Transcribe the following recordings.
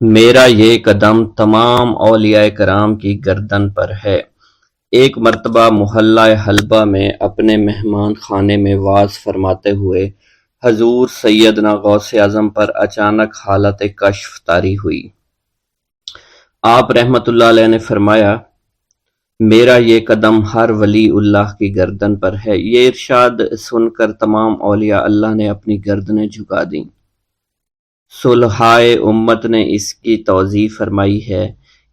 میرا یہ قدم تمام اولیاء کرام کی گردن پر ہے۔ ایک مرتبہ محلہ حلبہ میں اپنے مہمان خانے میں وعظ فرماتے ہوئے حضور سیدنا غوث اعظم پر اچانک حالت کشف طاری ہوئی۔ آپ رحمت اللہ علیہ نے فرمایا، میرا یہ قدم ہر ولی اللہ کی گردن پر ہے۔ یہ ارشاد سن کر تمام اولیاء اللہ نے اپنی گردنیں جھکا دیں۔ صلحائے امت نے اس کی توضیح فرمائی ہے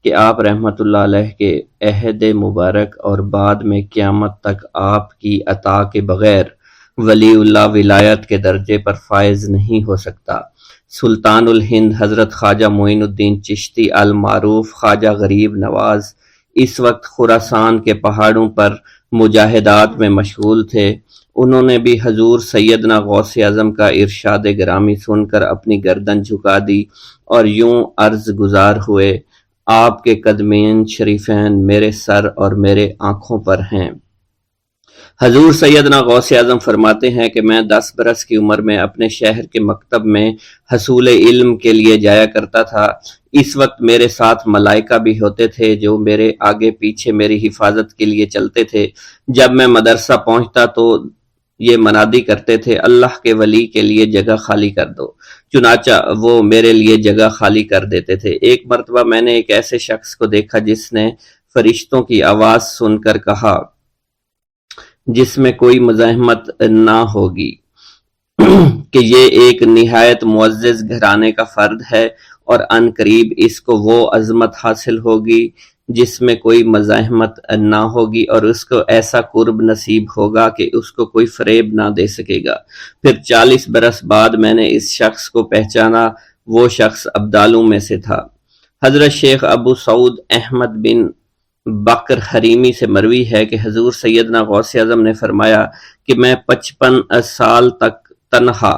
کہ آپ رحمت اللہ علیہ کے عہد مبارک اور بعد میں قیامت تک آپ کی عطا کے بغیر ولی اللہ ولایت کے درجے پر فائز نہیں ہو سکتا۔ سلطان الہند حضرت خواجہ معین الدین چشتی المعروف خواجہ غریب نواز اس وقت خراسان کے پہاڑوں پر مجاہدات میں مشغول تھے۔ انہوں نے بھی حضور سیدنا غوث اعظم کا ارشاد گرامی سن کر اپنی گردن جھکا دی اور یوں عرض گزار ہوئے، آپ کے قدمین شریفین میرے سر اور میرے آنکھوں پر ہیں۔ حضور سیدنا غوث اعظم فرماتے ہیں کہ میں 10 برس کی عمر میں اپنے شہر کے مکتب میں حصول علم کے لیے جایا کرتا تھا۔ اس وقت میرے ساتھ ملائکہ بھی ہوتے تھے جو میرے آگے پیچھے میری حفاظت کے لیے چلتے تھے۔ جب میں مدرسہ پہنچتا تو یہ منادی کرتے تھے، اللہ کے ولی کے لیے جگہ خالی کر دو۔ چنانچہ وہ میرے لیے جگہ خالی کر دیتے تھے۔ ایک مرتبہ میں نے ایک ایسے شخص کو دیکھا جس نے فرشتوں کی آواز سن کر کہا، جس میں کوئی مزاحمت نہ ہوگی، کہ یہ ایک نہایت معزز گھرانے کا فرد ہے اور عن قریب اس کو وہ عظمت حاصل ہوگی جس میں کوئی مزاحمت نہ ہوگی، اور اس کو ایسا قرب نصیب ہوگا کہ اس کو کوئی فریب نہ دے سکے گا۔ پھر 40 برس بعد میں نے اس شخص کو پہچانا۔ وہ شخص ابدالوں میں سے تھا۔ حضرت شیخ ابو سعود احمد بن بکر حریمی سے مروی ہے کہ حضور سیدنا غوث اعظم نے فرمایا کہ میں 55 سال تک تنہا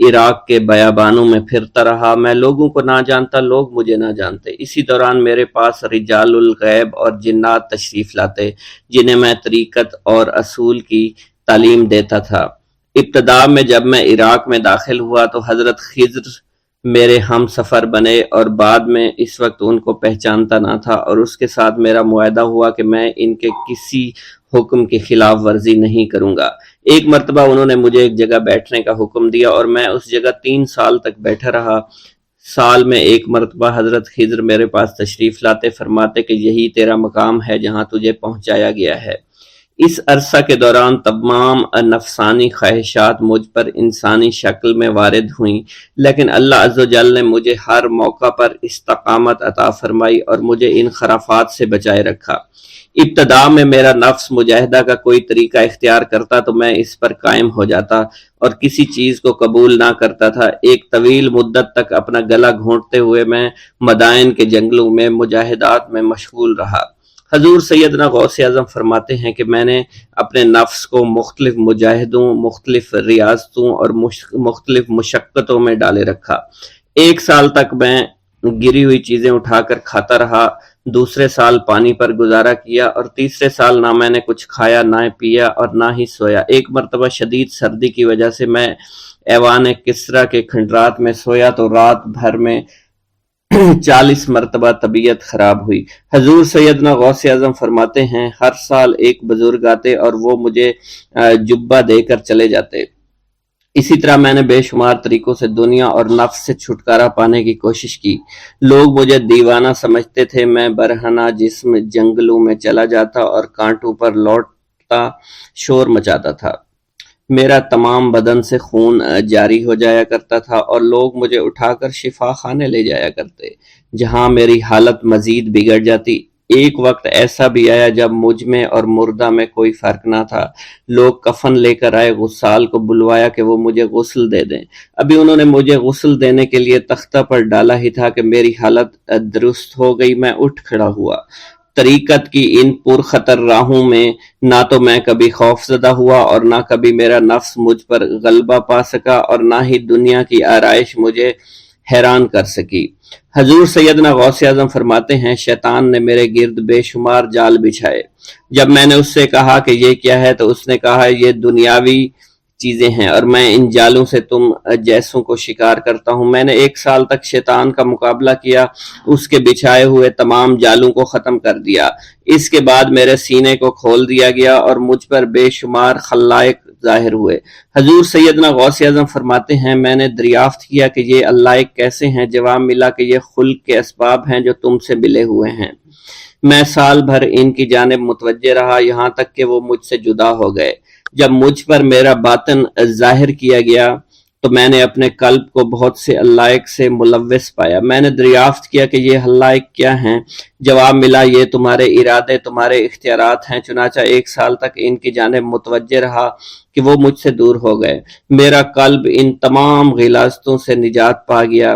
عراق کے بیابانوں میں پھرتا رہا۔ میں لوگوں کو نہ جانتا، لوگ مجھے نہ جانتے۔ اسی دوران میرے پاس رجال الغیب اور جنات تشریف لاتے جنہیں میں طریقت اور اصول کی تعلیم دیتا تھا۔ ابتدا میں جب میں عراق میں داخل ہوا تو حضرت خضر میرے ہم سفر بنے، اور بعد میں اس وقت ان کو پہچانتا نہ تھا، اور اس کے ساتھ میرا معاہدہ ہوا کہ میں ان کے کسی حکم کی خلاف ورزی نہیں کروں گا۔ ایک مرتبہ انہوں نے مجھے ایک جگہ بیٹھنے کا حکم دیا اور میں اس جگہ 3 سال تک بیٹھا رہا۔ سال میں ایک مرتبہ حضرت خضر میرے پاس تشریف لاتے، فرماتے کہ یہی تیرا مقام ہے جہاں تجھے پہنچایا گیا ہے۔ اس عرصہ کے دوران تمام نفسانی خواہشات مجھ پر انسانی شکل میں وارد ہوئیں، لیکن اللہ عز و جل نے مجھے ہر موقع پر استقامت عطا فرمائی اور مجھے ان خرافات سے بچائے رکھا۔ ابتدا میں میرا نفس مجاہدہ کا کوئی طریقہ اختیار کرتا تو میں اس پر قائم ہو جاتا اور کسی چیز کو قبول نہ کرتا تھا۔ ایک طویل مدت تک اپنا گلا گھونٹتے ہوئے میں مدائن کے جنگلوں میں مجاہدات میں مشغول رہا۔ حضور سیدنا غوث اعظم فرماتے ہیں کہ میں نے اپنے نفس کو مختلف مجاہدوں، مختلف ریاضتوں اور مختلف مشقتوں میں ڈالے رکھا۔ 1 سال تک میں گری ہوئی چیزیں اٹھا کر کھاتا رہا، دوسرے سال پانی پر گزارا کیا، اور تیسرے سال نہ میں نے کچھ کھایا، نہ پیا اور نہ ہی سویا۔ ایک مرتبہ شدید سردی کی وجہ سے میں ایوان کسریٰ کے کھنڈرات میں سویا تو رات بھر میں 40 مرتبہ طبیعت خراب ہوئی۔ حضور سیدنا غوث اعظم فرماتے ہیں، ہر سال ایک بزرگ آتے اور وہ مجھے جبہ دے کر چلے جاتے۔ اسی طرح میں نے بے شمار طریقوں سے دنیا اور نفس سے چھٹکارا پانے کی کوشش کی۔ لوگ مجھے دیوانہ سمجھتے تھے۔ میں برہنہ جسم جنگلوں میں چلا جاتا اور کانٹوں پر لوٹتا شور مچاتا تھا۔ میرا تمام بدن سے خون جاری ہو جایا کرتا تھا اور لوگ مجھے اٹھا کر شفا خانے لے جایا کرتے، جہاں میری حالت مزید بگڑ جاتی۔ ایک وقت ایسا بھی آیا جب مجھ میں اور مردہ میں کوئی فرق نہ تھا۔ لوگ کفن لے کر آئے، غسال کو بلوایا کہ وہ مجھے غسل دے دیں۔ ابھی انہوں نے مجھے غسل دینے کے لیے تختہ پر ڈالا ہی تھا کہ میری حالت درست ہو گئی۔ میں اٹھ کھڑا ہوا۔ طریقت کی ان پرخطر راہوں میں نہ تو میں کبھی خوف زدہ ہوا اور نہ کبھی میرا نفس مجھ پر غلبہ پا سکا، اور نہ ہی دنیا کی آرائش مجھے حیران کر سکی۔ حضور سیدنا غوث اعظم فرماتے ہیں، شیطان نے میرے گرد بے شمار جال بچھائے۔ جب میں نے اس سے کہا کہ یہ کیا ہے تو اس نے کہا، یہ دنیاوی چیزیں ہیں اور میں ان جالوں سے تم جیسوں کو شکار کرتا ہوں۔ میں نے 1 سال تک شیطان کا مقابلہ کیا، اس کے بچھائے ہوئے تمام جالوں کو ختم کر دیا۔ اس کے بعد میرے سینے کو کھول دیا گیا اور مجھ پر بے شمار خلائق ظاہر ہوئے۔ حضور سیدنا غوث اعظم فرماتے ہیں میں نے دریافت کیا کہ یہ اللہ کیسے ہیں؟ جواب ملا کہ یہ خلق کے اسباب ہیں جو تم سے ملے ہوئے ہیں۔ میں سال بھر ان کی جانب متوجہ رہا یہاں تک کہ وہ مجھ سے جدا ہو گئے۔ جب مجھ پر میرا باطن ظاہر کیا گیا تو میں نے اپنے قلب کو بہت سے علائق سے ملوث پایا۔ میں نے دریافت کیا کہ یہ علائق کیا ہیں؟ جواب ملا یہ تمہارے ارادے، تمہارے اختیارات ہیں۔ چنانچہ 1 سال تک ان کی جانب متوجہ رہا کہ وہ مجھ سے دور ہو گئے۔ میرا قلب ان تمام غلاظتوں سے نجات پا گیا۔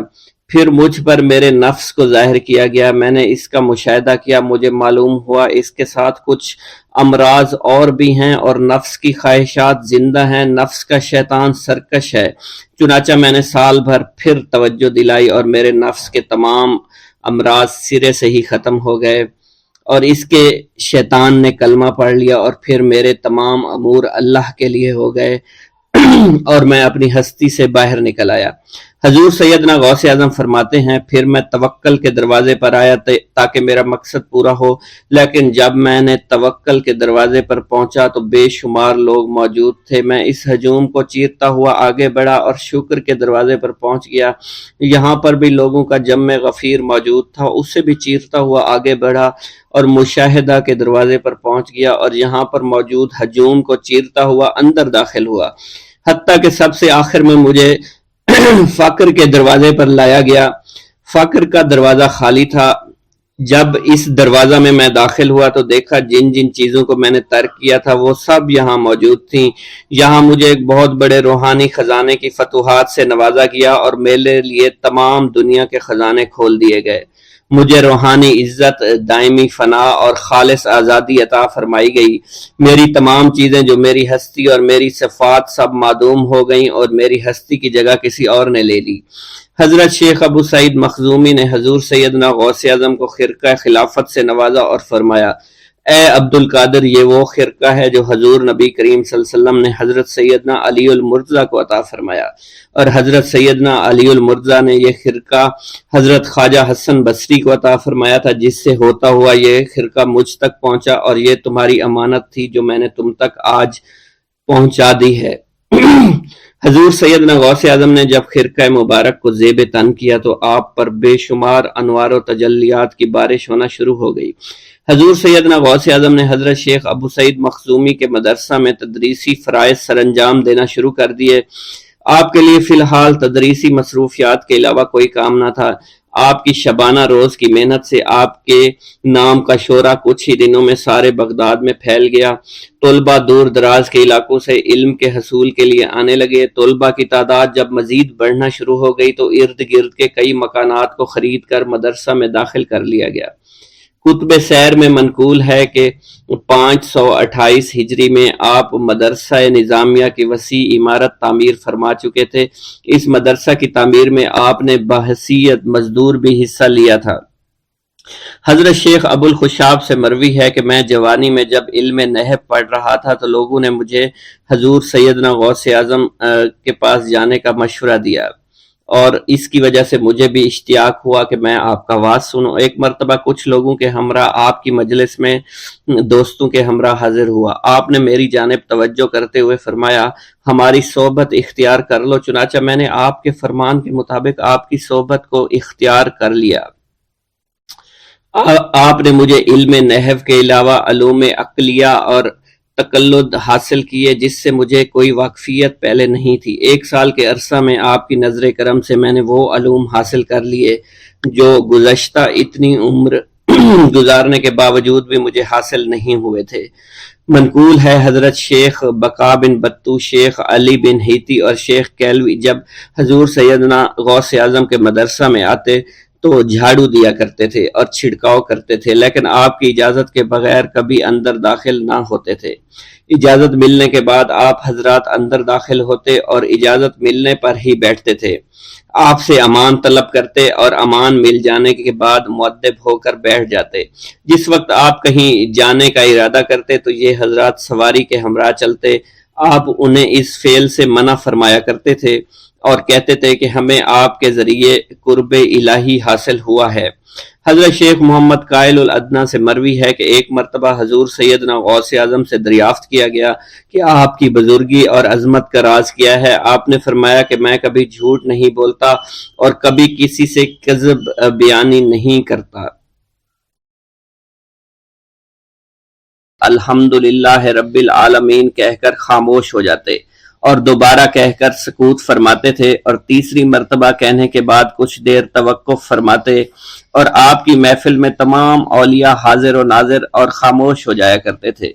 پھر مجھ پر میرے نفس کو ظاہر کیا گیا، میں نے اس کا مشاہدہ کیا، مجھے معلوم ہوا اس کے ساتھ کچھ امراض اور بھی ہیں اور نفس کی خواہشات زندہ ہیں، نفس کا شیطان سرکش ہے۔ چنانچہ میں نے سال بھر پھر توجہ دلائی اور میرے نفس کے تمام امراض سرے سے ہی ختم ہو گئے اور اس کے شیطان نے کلمہ پڑھ لیا اور پھر میرے تمام امور اللہ کے لیے ہو گئے اور میں اپنی ہستی سے باہر نکل آیا۔ حضور سیدنا غوث اعظم فرماتے ہیں پھر میں توکل کے دروازے پر آیا تاکہ میرا مقصد پورا ہو، لیکن جب میں نے توکل کے دروازے پر پہنچا تو بے شمار لوگ موجود تھے۔ میں اس ہجوم کو چیرتا ہوا آگے بڑھا اور شکر کے دروازے پر پہنچ گیا، یہاں پر بھی لوگوں کا جمع غفیر موجود تھا، اس سے بھی چیرتا ہوا آگے بڑھا اور مشاہدہ کے دروازے پر پہنچ گیا اور یہاں پر موجود ہجوم کو چیرتا ہوا اندر داخل ہوا، حتیٰ کہ سب سے آخر میں مجھے فقر کے دروازے پر لایا گیا۔ فقر کا دروازہ خالی تھا۔ جب اس دروازہ میں داخل ہوا تو دیکھا جن جن چیزوں کو میں نے ترک کیا تھا وہ سب یہاں موجود تھیں۔ یہاں مجھے ایک بہت بڑے روحانی خزانے کی فتوحات سے نوازا گیا اور میرے لیے تمام دنیا کے خزانے کھول دیے گئے۔ مجھے روحانی عزت، دائمی فنا اور خالص آزادی عطا فرمائی گئی۔ میری تمام چیزیں جو میری ہستی اور میری صفات سب معدوم ہو گئیں اور میری ہستی کی جگہ کسی اور نے لے لی۔ حضرت شیخ ابو سعید مخزومی نے حضور سیدنا غوث اعظم کو خرقہ خلافت سے نوازا اور فرمایا اے عبد القادر، یہ وہ خرقہ ہے جو حضور نبی کریم صلی اللہ علیہ وسلم نے حضرت سیدنا علی المرتضیٰ کو عطا فرمایا، اور حضرت سیدنا علی المرتضیٰ نے یہ خرقہ حضرت خواجہ حسن بصری کو عطا فرمایا تھا، جس سے ہوتا ہوا یہ خرقہ مجھ تک پہنچا، اور یہ تمہاری امانت تھی جو میں نے تم تک آج پہنچا دی ہے۔ حضور سیدنا غوث اعظم نے جب خرقہ مبارک کو زیب تن کیا تو آپ پر بے شمار انوار و تجلیات کی بارش ہونا شروع ہو گئی۔ حضور سیدنا غوث اعظم نے حضرت شیخ ابو سعید مخزومی کے مدرسہ میں تدریسی فرائض سر انجام دینا شروع کر دیے۔ آپ کے لیے فی الحال تدریسی مصروفیات کے علاوہ کوئی کام نہ تھا۔ آپ کی شبانہ روز کی محنت سے آپ کے نام کا شعرہ کچھ ہی دنوں میں سارے بغداد میں پھیل گیا۔ طلبہ دور دراز کے علاقوں سے علم کے حصول کے لیے آنے لگے۔ طلبہ کی تعداد جب مزید بڑھنا شروع ہو گئی تو ارد گرد کے کئی مکانات کو خرید کر مدرسہ میں داخل کر لیا گیا۔ کتب سیر میں منقول ہے کہ 528 ہجری میں آپ مدرسہ نظامیہ کی وسیع عمارت تعمیر فرما چکے تھے۔ اس مدرسہ کی تعمیر میں آپ نے بحیثیت مزدور بھی حصہ لیا تھا۔ حضرت شیخ ابو الخشاب سے مروی ہے کہ میں جوانی میں جب علم نحو پڑھ رہا تھا تو لوگوں نے مجھے حضور سیدنا غوث اعظم کے پاس جانے کا مشورہ دیا، اور اس کی وجہ سے مجھے بھی اشتیاق ہوا کہ میں آپ کا واز سنوں۔ ایک مرتبہ کچھ لوگوں کے ہمراہ آپ کی مجلس میں دوستوں کے ہمراہ حاضر ہوا۔ آپ نے میری جانب توجہ کرتے ہوئے فرمایا ہماری صحبت اختیار کر لو۔ چنانچہ میں نے آپ کے فرمان کے مطابق آپ کی صحبت کو اختیار کر لیا۔ آپ نے مجھے علم نحو کے علاوہ علوم عقلیہ اور تقلد حاصل کیے جس سے مجھے کوئی واقفیت پہلے نہیں تھی۔ 1 سال کے عرصہ میں آپ کی نظر کرم سے میں نے وہ علوم حاصل کر لیے جو گزشتہ اتنی عمر گزارنے کے باوجود بھی مجھے حاصل نہیں ہوئے تھے۔ منقول ہے حضرت شیخ بقا بن بطو، شیخ علی بن ہیتی اور شیخ کیلوی جب حضور سیدنا غوث اعظم کے مدرسہ میں آتے تو جھاڑو دیا کرتے تھے اور چھڑکاؤ کرتے تھے، لیکن آپ کی اجازت کے بغیر کبھی اندر داخل نہ ہوتے تھے۔ اجازت ملنے کے بعد آپ حضرات اندر داخل ہوتے اور اجازت ملنے پر ہی بیٹھتے تھے۔ آپ سے امان طلب کرتے اور امان مل جانے کے بعد مؤدب ہو کر بیٹھ جاتے۔ جس وقت آپ کہیں جانے کا ارادہ کرتے تو یہ حضرات سواری کے ہمراہ چلتے۔ آپ انہیں اس فعل سے منع فرمایا کرتے تھے اور کہتے تھے کہ ہمیں آپ کے ذریعے قرب الہی حاصل ہوا ہے۔ حضرت شیخ محمد قائل الادنیٰ سے مروی ہے کہ ایک مرتبہ حضور سیدنا غوث اعظم سے دریافت کیا گیا کہ آپ کی بزرگی اور عظمت کا راز کیا ہے؟ آپ نے فرمایا کہ میں کبھی جھوٹ نہیں بولتا اور کبھی کسی سے کذب بیانی نہیں کرتا۔ الحمدللہ رب العالمین کہہ کر خاموش ہو جاتے اور دوبارہ کہہ کر سکوت فرماتے تھے، اور تیسری مرتبہ کہنے کے بعد کچھ دیر توقف فرماتے، اور آپ کی محفل میں تمام اولیاء حاضر و ناظر اور خاموش ہو جایا کرتے تھے۔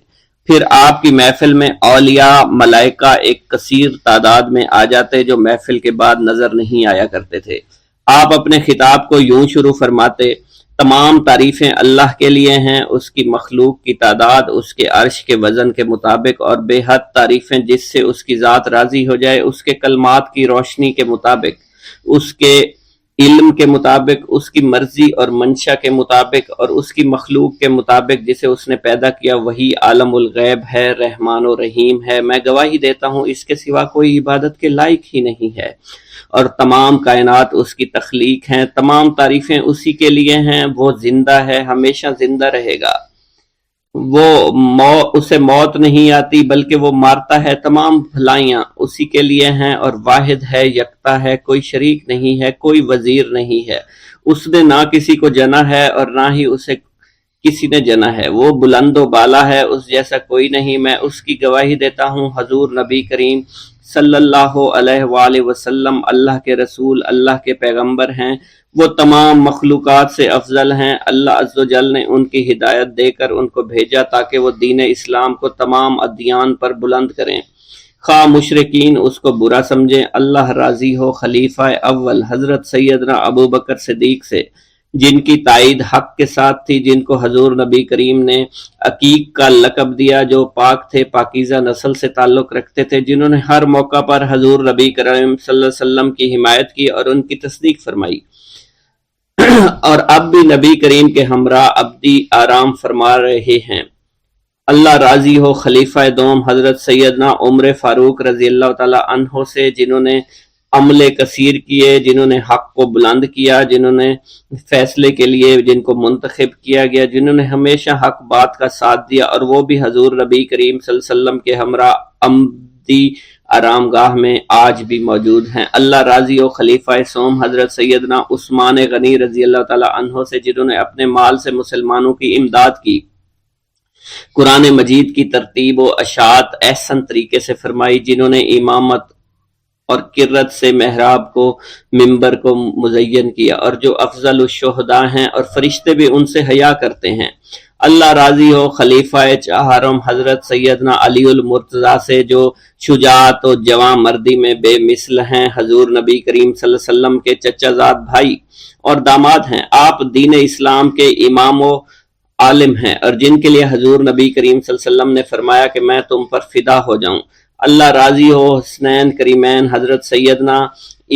پھر آپ کی محفل میں اولیاء ملائکہ ایک کثیر تعداد میں آ جاتے جو محفل کے بعد نظر نہیں آیا کرتے تھے۔ آپ اپنے خطاب کو یوں شروع فرماتے: تمام تعریفیں اللہ کے لیے ہیں، اس کی مخلوق کی تعداد اس کے عرش کے وزن کے مطابق، اور بے حد تعریفیں جس سے اس کی ذات راضی ہو جائے، اس کے کلمات کی روشنی کے مطابق، اس کے علم کے مطابق، اس کی مرضی اور منشا کے مطابق، اور اس کی مخلوق کے مطابق جسے اس نے پیدا کیا، وہی عالم الغیب ہے، رحمان و رحیم ہے۔ میں گواہی دیتا ہوں اس کے سوا کوئی عبادت کے لائق ہی نہیں ہے، اور تمام کائنات اس کی تخلیق ہیں، تمام تعریفیں اسی کے لیے ہیں۔ وہ زندہ ہے، ہمیشہ زندہ رہے گا، اسے موت نہیں آتی بلکہ وہ مارتا ہے۔ تمام بھلائیاں اسی کے لیے ہیں، اور واحد ہے، یکتا ہے، کوئی شریک نہیں ہے، کوئی وزیر نہیں ہے۔ اس نے نہ کسی کو جنا ہے اور نہ ہی اسے کسی نے جنا ہے۔ وہ بلند و بالا ہے، اس جیسا کوئی نہیں۔ میں اس کی گواہی دیتا ہوں حضور نبی کریم صلی اللہ علیہ وآلہ وسلم اللہ کے رسول، اللہ کے پیغمبر ہیں۔ وہ تمام مخلوقات سے افضل ہیں۔ اللہ عز و جل نے ان کی ہدایت دے کر ان کو بھیجا تاکہ وہ دین اسلام کو تمام ادیان پر بلند کریں، خواہ مشرکین اس کو برا سمجھیں۔ اللہ راضی ہو خلیفہ اول حضرت سیدنا ابو بکر صدیق سے، جن کی تائید حق کے ساتھ تھی، جن کو حضور نبی کریم نے عقیق کا لقب دیا، جو پاک تھے، پاکیزہ نسل سے تعلق رکھتے تھے، جنہوں نے ہر موقع پر حضور نبی کریم صلی اللہ علیہ وسلم کی حمایت کی اور ان کی تصدیق فرمائی، اور اب بھی نبی کریم کے ہمراہ ابدی آرام فرما رہے ہیں۔ اللہ راضی ہو خلیفہ دوم حضرت سیدنا عمر فاروق رضی اللہ تعالی عنہ سے، جنہوں نے عمل کثیر کیے، جنہوں نے حق کو بلند کیا، جنہوں نے فیصلے کے لیے جن کو منتخب کیا گیا، جنہوں نے ہمیشہ حق بات کا ساتھ دیا، اور وہ بھی حضور نبی کریم صلی اللہ علیہ وسلم کے ہمراہ ابدی آرام گاہ میں آج بھی موجود ہیں۔ اللہ راضی ہو خلیفہ سوم حضرت سیدنا عثمان غنی رضی اللہ تعالی عنہ سے، جنہوں نے اپنے مال سے مسلمانوں کی امداد کی، قرآن مجید کی ترتیب و اشاعت احسن طریقے سے فرمائی، جنہوں نے امامت اور قرت سے محراب کو، منبر کو مزین کیا، اور جو افضل الشہداء ہیں اور فرشتے بھی ان سے حیا کرتے ہیں۔ اللہ راضی ہو خلیفہ چہارم حضرت سیدنا علی المرتضیٰ سے، جو شجاعت و جواں مردی میں بے مثل ہیں، حضور نبی کریم صلی اللہ علیہ وسلم کے چچا زاد بھائی اور داماد ہیں۔ آپ دین اسلام کے امام و عالم ہیں، اور جن کے لیے حضور نبی کریم صلی اللہ علیہ وسلم نے فرمایا کہ میں تم پر فدا ہو جاؤں۔ اللہ راضی ہو حسنین کریمین حضرت سیدنا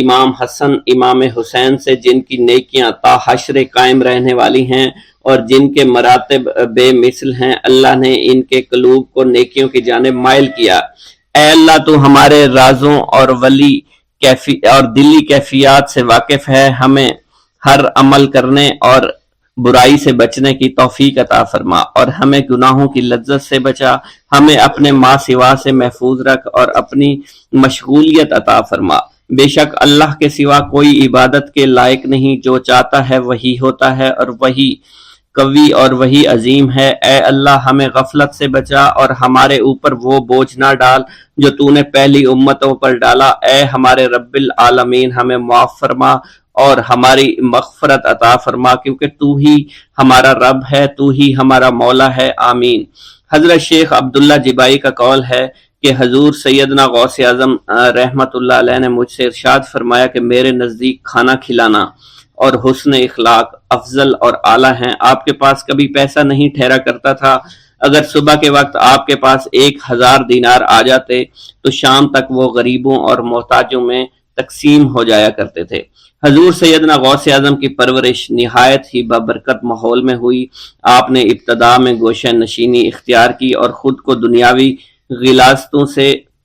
امام حسن امام حسین سے، جن کی نیکیاں تا حشر قائم رہنے والی ہیں اور جن کے مراتب بے مثل ہیں۔ اللہ نے ان کے قلوب کو نیکیوں کی جانب مائل کیا۔ اے اللہ تو ہمارے رازوں اور دلی کیفیات سے واقف ہے، ہمیں ہر عمل کرنے اور برائی سے بچنے کی توفیق عطا فرما، اور ہمیں گناہوں کی لذت سے بچا، ہمیں اپنے ما سوا سے محفوظ رکھ اور اپنی مشغولیت عطا فرما۔ بے شک اللہ کے سوا کوئی عبادت کے لائق نہیں، جو چاہتا ہے وہی ہوتا ہے، اور وہی قوی اور وہی عظیم ہے۔ اے اللہ ہمیں غفلت سے بچا اور ہمارے اوپر وہ بوجھ نہ ڈال جو تو نے پہلی امتوں پر ڈالا۔ اے ہمارے رب العالمین ہمیں معاف فرما اور ہماری مغفرت عطا فرما، کیونکہ تو ہی ہمارا رب ہے، تو ہی ہمارا مولا ہے، آمین۔ حضرت شیخ عبداللہ جبائی کا قول ہے کہ حضور سیدنا غوث اعظم رحمت اللہ علیہ نے مجھ سے ارشاد فرمایا کہ میرے نزدیک کھانا کھلانا اور حسن اخلاق افضل اور اعلیٰ ہیں۔ آپ کے پاس کبھی پیسہ نہیں ٹھہرا کرتا تھا، اگر صبح کے وقت آپ کے پاس 1000 دینار آ جاتے تو شام تک وہ غریبوں اور محتاجوں میں تقسیم ہو جایا کرتے تھے۔ حضور سیدنا غوث اعظم کی پرورش نہایت ہی بابرکت ماحول میں ہوئی۔ آپ نے ابتدا میں گوشہ نشینی اختیار کی اور خود کو دنیاوی غلاظتوں سے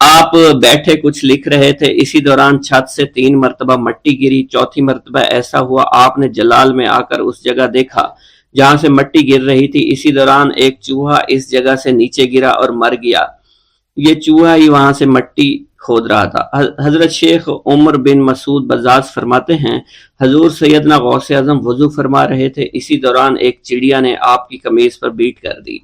آپ بیٹھے کچھ لکھ رہے تھے، اسی دوران چھت سے 3 مرتبہ مٹی گری، چوتھی مرتبہ ایسا ہوا آپ نے جلال میں آ کر اس جگہ دیکھا جہاں سے مٹی گر رہی تھی، اسی دوران ایک چوہا اس جگہ سے نیچے گرا اور مر گیا، یہ چوہا ہی وہاں سے مٹی کھود رہا تھا۔ حضرت شیخ عمر بن مسعود بزاز فرماتے ہیں حضور سیدنا غوث اعظم وضو فرما رہے تھے، اسی دوران ایک چڑیا نے آپ کی قمیض پر بیٹ کر دی،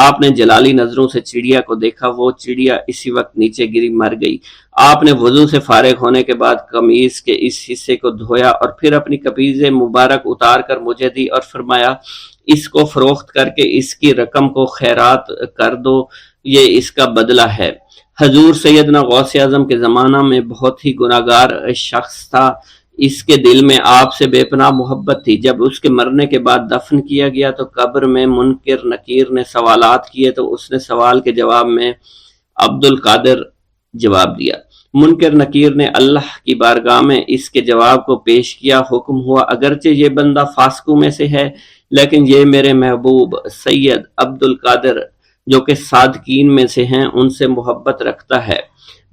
آپ نے جلالی نظروں سے چڑیا کو دیکھا، وہ چڑیا اسی وقت نیچے گری مر گئی، آپ نے وضو سے فارغ ہونے کے بعد قمیض کے اس حصے کو دھویا اور پھر اپنی قمیض مبارک اتار کر مجھے دی اور فرمایا اس کو فروخت کر کے اس کی رقم کو خیرات کر دو، یہ اس کا بدلہ ہے۔ حضور سیدنا غوث اعظم کے زمانہ میں بہت ہی گناہگار شخص تھا، اس کے دل میں آپ سے بے پناہ محبت تھی، جب اس کے مرنے کے بعد دفن کیا گیا تو قبر میں منکر نکیر نے سوالات کیے تو اس نے سوال کے جواب میں عبد القادر جواب دیا، منکر نکیر نے اللہ کی بارگاہ میں اس کے جواب کو پیش کیا، حکم ہوا اگرچہ یہ بندہ فاسقوں میں سے ہے لیکن یہ میرے محبوب سید عبد القادر جو کہ صادقین میں سے ہیں ان سے محبت رکھتا ہے۔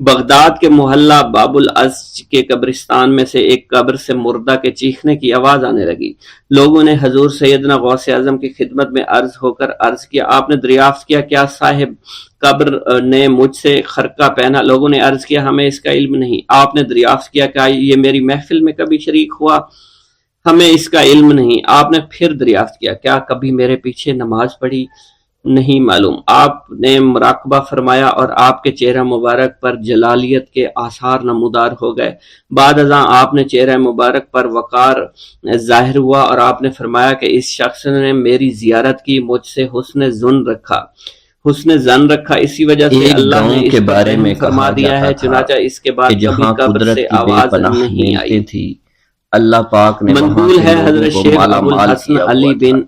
بغداد کے محلہ باب العز کے قبرستان میں سے ایک قبر سے مردہ کے چیخنے کی آواز آنے لگی، لوگوں نے حضور سیدنا غوث اعظم کی خدمت میں عرض ہو کر عرض کیا، آپ نے دریافت کیا کیا صاحب قبر نے مجھ سے خرقہ پہنا؟ لوگوں نے عرض کیا ہمیں اس کا علم نہیں۔ آپ نے دریافت کیا کیا یہ میری محفل میں کبھی شریک ہوا؟ ہمیں اس کا علم نہیں۔ آپ نے پھر دریافت کیا کیا کبھی میرے پیچھے نماز پڑھی؟ نہیں معلوم۔ آپ نے مراقبہ فرمایا اور آپ کے چہرہ مبارک پر جلالیت کے آثار نمودار ہو گئے، بعد ازاں آپ نے چہرہ مبارک پر وقار ظاہر ہوا اور آپ نے فرمایا کہ اس شخص نے میری زیارت کی، مجھ سے حسن زن رکھا، اسی وجہ سے اللہ نے اس بارے میں فرما دیا ہے، چنانچہ اس کے بعد کبھی قبر سے آواز نہیں آئی تھی۔ اللہ پاک نے منقول ہے حضرت شیخ ابو الحسن علی بن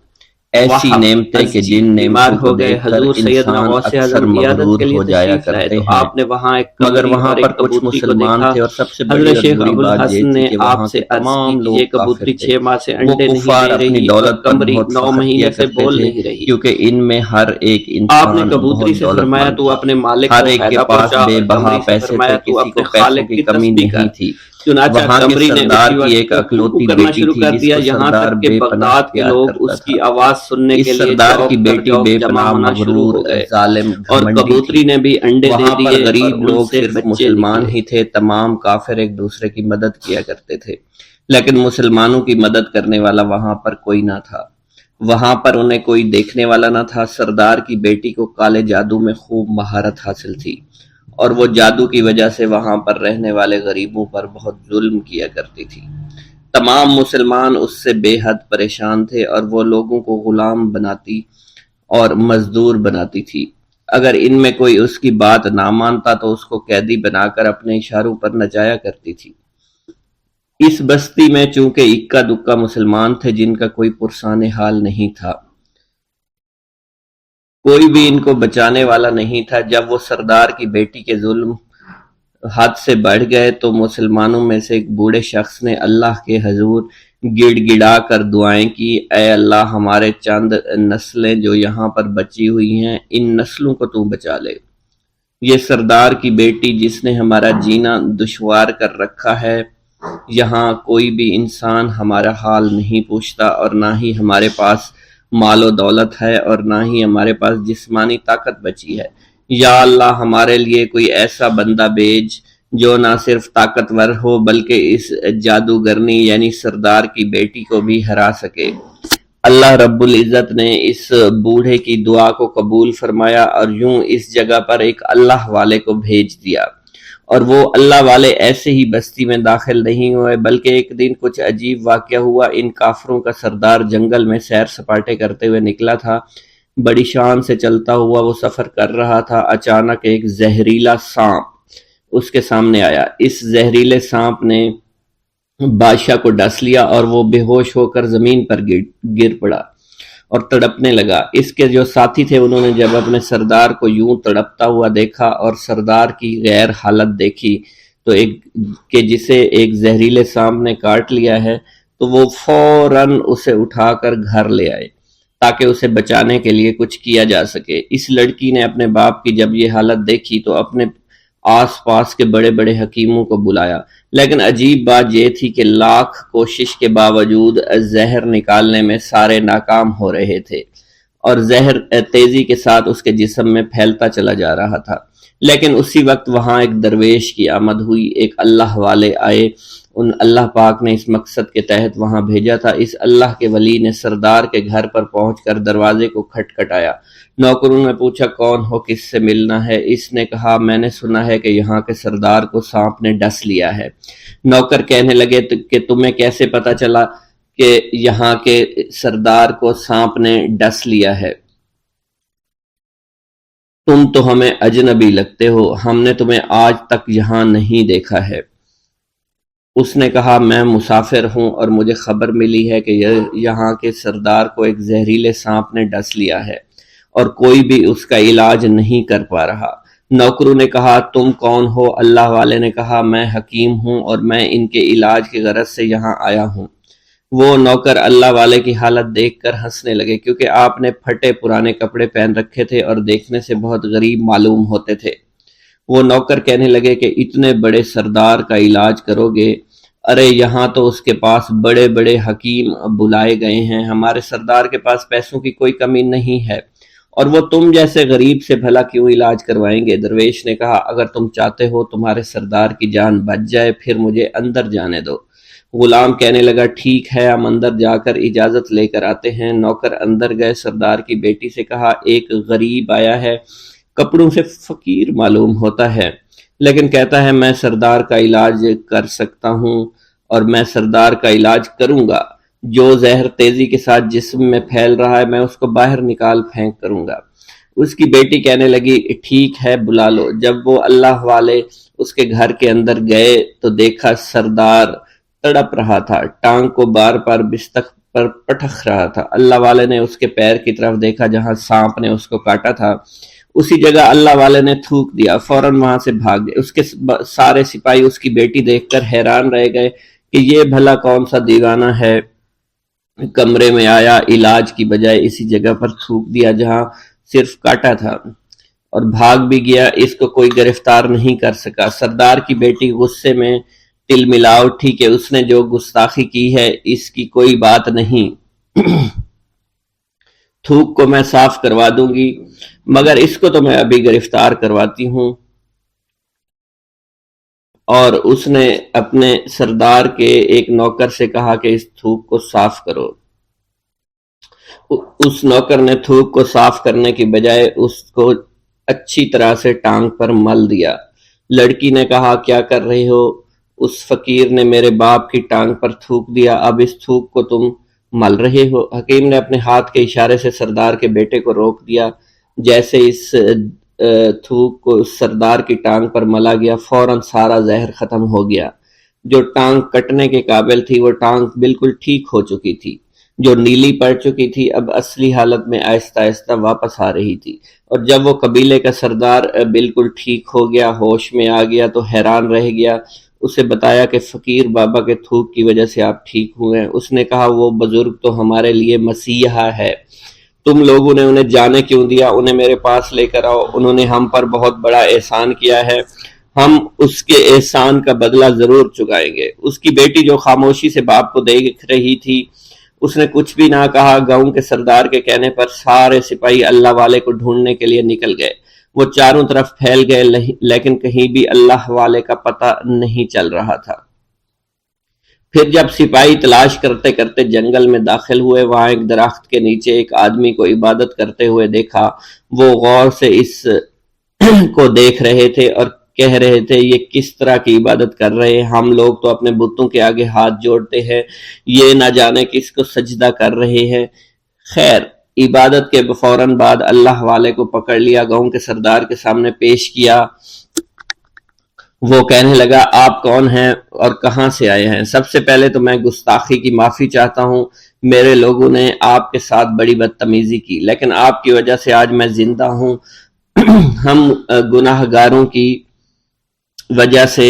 ایسی نعمتیں کہ جن بیمار ہو گئے، حضور سیدنا غوث اعظم عیادت کے لیے تشریف لائے تو آپ نے وہاں ایک مگر وہاں پر کچھ مسلمان تھے اور سب سے بڑی حضرت شیخ بری ابو بات الحسن یہ نے تھی کہ آپ وہاں سے کے عرض تمام کی لوگ یہ کبوتری کافر 6 ماہ سے تھے۔ وہ انڈے نہیں کفار دے اپنی رہی، دولت پر کمری بہت 9 فخر مہینے کیا سے کرتے بول تھے نہیں رہی۔ کیونکہ ان میں ہر ایک آپ نے انسان کبوتری بہت سے دولت فرمایا مند تو تھا، اپنے مالک ہر کو ایک کے فائدہ پاس پہنچا، بے اور بہا کمری سے پیسے تھے، فرمایا تو کسی کو اپنے پیسوں خالق کی کی کمی تسبیح کر۔ نہیں تھی۔ چنانچہ وہاں کے کمری نے سردار اسی کی وقت ایک اکلوتی کرنا بیٹی شروع تھی کر جس دیا، کو یہاں سردار تک کہ بے پناہ بغداد کے پیار لوگ کرتا اس تھا۔ کی آواز سننے اس کے لیے سردار کی چوک بیٹی در بے جمع پناہ ہونا شروع مغرور ہو گئے، ظالم اور گھمنڈی کبوتری تھی۔ نے بھی انڈے دے وہاں پر دیے اور غریب ان لوگ سے صرف بچے مسلمان نکلے۔ ہی تھے، تمام کافر ایک دوسرے کی مدد کیا کرتے تھے، لیکن مسلمانوں کی مدد کرنے والا وہاں پر کوئی نہ تھا، وہاں پر انہیں کوئی دیکھنے والا نہ تھا۔ سردار کی بیٹی کو کالے جادو میں خوب مہارت حاصل تھی اور وہ جادو کی وجہ سے وہاں پر رہنے والے غریبوں پر بہت ظلم کیا کرتی تھی۔ تمام مسلمان اس سے بے حد پریشان تھے اور وہ لوگوں کو غلام بناتی اور مزدور بناتی تھی، اگر ان میں کوئی اس کی بات نہ مانتا تو اس کو قیدی بنا کر اپنے اشاروں پر نچایا کرتی تھی۔ اس بستی میں چونکہ اکا دکا مسلمان تھے جن کا کوئی پرسان حال نہیں تھا، کوئی بھی ان کو بچانے والا نہیں تھا۔ جب وہ سردار کی بیٹی کے ظلم حد سے بڑھ گئے تو مسلمانوں میں سے ایک بوڑھے شخص نے اللہ کے حضور گڑ گڑا کر دعائیں کی، اے اللہ ہمارے چند نسلیں جو یہاں پر بچی ہوئی ہیں ان نسلوں کو تو بچا لے۔ یہ سردار کی بیٹی جس نے ہمارا جینا دشوار کر رکھا ہے، یہاں کوئی بھی انسان ہمارا حال نہیں پوچھتا اور نہ ہی ہمارے پاس مال و دولت ہے اور نہ ہی ہمارے پاس جسمانی طاقت بچی ہے، یا اللہ ہمارے لیے کوئی ایسا بندہ بھیج جو نہ صرف طاقتور ہو بلکہ اس جادوگرنی یعنی سردار کی بیٹی کو بھی ہرا سکے۔ اللہ رب العزت نے اس بوڑھے کی دعا کو قبول فرمایا اور یوں اس جگہ پر ایک اللہ والے کو بھیج دیا، اور وہ اللہ والے ایسے ہی بستی میں داخل نہیں ہوئے بلکہ ایک دن کچھ عجیب واقعہ ہوا۔ ان کافروں کا سردار جنگل میں سیر سپاٹے کرتے ہوئے نکلا تھا، بڑی شان سے چلتا ہوا وہ سفر کر رہا تھا، اچانک ایک زہریلا سانپ اس کے سامنے آیا۔ اس زہریلے سانپ نے بادشاہ کو ڈس لیا اور وہ بے ہوش ہو کر زمین پر گر پڑا اور تڑپنے لگا۔ اس کے جو ساتھی تھے انہوں نے جب اپنے سردار کو یوں تڑپتا ہوا دیکھا اور سردار کی غیر حالت دیکھی تو کہ جسے ایک زہریلے سانپ نے کاٹ لیا ہے، تو وہ فوراً اسے اٹھا کر گھر لے آئے تاکہ اسے بچانے کے لیے کچھ کیا جا سکے۔ اس لڑکی نے اپنے باپ کی جب یہ حالت دیکھی تو اپنے آس پاس کے بڑے بڑے حکیموں کو بلایا، لیکن عجیب بات یہ تھی کہ لاکھ کوشش کے باوجود زہر نکالنے میں سارے ناکام ہو رہے تھے، اور زہر تیزی کے ساتھ اس کے جسم میں پھیلتا چلا جا رہا تھا۔ لیکن اسی وقت وہاں ایک درویش کی آمد ہوئی، ایک اللہ والے آئے، ان اللہ پاک نے اس مقصد کے تحت وہاں بھیجا تھا۔ اس اللہ کے ولی نے سردار کے گھر پر پہنچ کر دروازے کو کھٹکھٹایا۔ نوکروں نے پوچھا کون ہو، کس سے ملنا ہے؟ اس نے کہا میں نے سنا ہے کہ یہاں کے سردار کو سانپ نے ڈس لیا ہے۔ نوکر کہنے لگے کہ تمہیں کیسے پتا چلا کہ یہاں کے سردار کو سانپ نے ڈس لیا ہے؟ تم تو ہمیں اجنبی لگتے ہو، ہم نے تمہیں آج تک یہاں نہیں دیکھا ہے۔ اس نے کہا میں مسافر ہوں اور مجھے خبر ملی ہے کہ یہاں کے سردار کو ایک زہریلے سانپ نے ڈس لیا ہے اور کوئی بھی اس کا علاج نہیں کر پا رہا۔ نوکروں نے کہا تم کون ہو؟ اللہ والے نے کہا میں حکیم ہوں اور میں ان کے علاج کی غرض سے یہاں آیا ہوں۔ وہ نوکر اللہ والے کی حالت دیکھ کر ہنسنے لگے، کیونکہ آپ نے پھٹے پرانے کپڑے پہن رکھے تھے اور دیکھنے سے بہت غریب معلوم ہوتے تھے۔ وہ نوکر کہنے لگے کہ اتنے بڑے سردار کا علاج کرو گے؟ ارے یہاں تو اس کے پاس بڑے بڑے حکیم بلائے گئے ہیں، ہمارے سردار کے پاس پیسوں کی کوئی کمی نہیں ہے، اور وہ تم جیسے غریب سے بھلا کیوں علاج کروائیں گے؟ درویش نے کہا اگر تم چاہتے ہو تمہارے سردار کی جان بچ جائے پھر مجھے اندر جانے دو۔ غلام کہنے لگا ٹھیک ہے، ہم اندر جا کر اجازت لے کر آتے ہیں۔ نوکر اندر گئے، سردار کی بیٹی سے کہا ایک غریب آیا ہے، کپڑوں سے فقیر معلوم ہوتا ہے، لیکن کہتا ہے میں سردار کا علاج کر سکتا ہوں اور میں سردار کا علاج کروں گا۔ جو زہر تیزی کے ساتھ جسم میں پھیل رہا ہے میں اس کو باہر نکال پھینک کروں گا۔ اس کی بیٹی کہنے لگی ٹھیک ہے بلا لو۔ جب وہ اللہ والے اس کے گھر کے اندر گئے تو دیکھا سردار تڑپ رہا تھا، ٹانگ کو بار بار بستر پر پٹخ رہا تھا۔ اللہ والے نے اس کے پیر کی طرف دیکھا جہاں سانپ نے اس کو کاٹا تھا، اسی جگہ اللہ والے نے تھوک دیا، فوراً وہاں سے بھاگ گئے۔ اس کے سارے سپاہی اس کی بیٹی دیکھ کر حیران رہ گئے کہ یہ بھلا کون سا دیوانہ ہے، کمرے میں آیا، علاج کی بجائے اسی جگہ پر تھوک دیا جہاں صرف کاٹا تھا، اور بھاگ بھی گیا، اس کو کوئی گرفتار نہیں کر سکا۔ سردار کی بیٹی غصے میں تل ملا اٹھی کہ اس نے جو گستاخی کی ہے اس کی کوئی بات نہیں، تھوک کو میں صاف کروا دوں گی، مگر اس کو تو میں ابھی گرفتار کرواتی ہوں۔ اور اس نے اپنے سردار کے ایک نوکر سے کہا کہ اس تھوک کو صاف کرو۔ اس نوکر نے تھوک کو صاف کرنے کی بجائے اس کو اچھی طرح سے ٹانگ پر مل دیا۔ لڑکی نے کہا کیا کر رہے ہو؟ اس فقیر نے میرے باپ کی ٹانگ پر تھوک دیا، اب اس تھوک کو تم مل رہے ہو؟ حکیم نے اپنے ہاتھ کے اشارے سے سردار کے بیٹے کو روک دیا۔ جیسے اس تھوک کو سردار کی ٹانگ پر ملا گیا فوراً سارا زہر ختم ہو گیا۔ جو ٹانگ کٹنے کے قابل تھی وہ ٹانگ بالکل ٹھیک ہو چکی تھی، جو نیلی پڑ چکی تھی اب اصلی حالت میں آہستہ آہستہ واپس آ رہی تھی، اور جب وہ قبیلے کا سردار بالکل ٹھیک ہو گیا، ہوش میں آ گیا تو حیران رہ گیا۔ اسے بتایا کہ فقیر بابا کے تھوک کی وجہ سے آپ ٹھیک ہوئے ہیں۔ اس نے کہا وہ بزرگ تو ہمارے لیے مسیحا ہے، تم لوگوں نے انہیں جانے کیوں دیا؟ انہیں میرے پاس لے کر آؤ، انہوں نے ہم پر بہت بڑا احسان کیا ہے، ہم اس کے احسان کا بدلہ ضرور چکائیں گے۔ اس کی بیٹی جو خاموشی سے باپ کو دیکھ رہی تھی اس نے کچھ بھی نہ کہا۔ گاؤں کے سردار کے کہنے پر سارے سپاہی اللہ والے کو ڈھونڈنے کے لیے نکل گئے۔ وہ چاروں طرف پھیل گئے لیکن کہیں بھی اللہ والے کا پتہ نہیں چل رہا تھا۔ پھر جب سپاہی تلاش کرتے کرتے جنگل میں داخل ہوئے، وہاں ایک درخت کے نیچے ایک آدمی کو عبادت کرتے ہوئے دیکھا۔ وہ غور سے اس کو دیکھ رہے تھے اور کہہ رہے تھے یہ کس طرح کی عبادت کر رہے ہیں؟ ہم لوگ تو اپنے بتوں کے آگے ہاتھ جوڑتے ہیں، یہ نہ جانے کس کو سجدہ کر رہے ہیں۔ خیر، عبادت کے فوراً بعد اللہ والے کو پکڑ لیا، گاؤں کے سردار کے سامنے پیش کیا۔ وہ کہنے لگا آپ کون ہیں اور کہاں سے آئے ہیں؟ سب سے پہلے تو میں گستاخی کی معافی چاہتا ہوں، میرے لوگوں نے آپ کے ساتھ بڑی بدتمیزی کی، لیکن آپ کی وجہ سے آج میں زندہ ہوں۔ ہم گناہ گاروں کی وجہ سے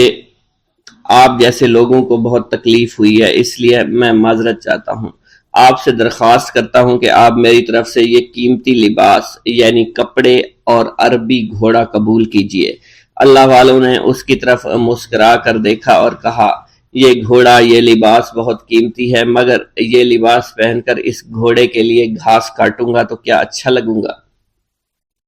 آپ جیسے لوگوں کو بہت تکلیف ہوئی ہے، اس لیے میں معذرت چاہتا ہوں۔ آپ سے درخواست کرتا ہوں کہ آپ میری طرف سے یہ قیمتی لباس یعنی کپڑے اور عربی گھوڑا قبول کیجئے۔ اللہ والوں نے اس کی طرف مسکرا کر دیکھا اور کہا یہ گھوڑا، یہ لباس بہت قیمتی ہے، مگر یہ لباس پہن کر اس گھوڑے کے لیے گھاس کاٹوں گا تو کیا اچھا لگوں گا؟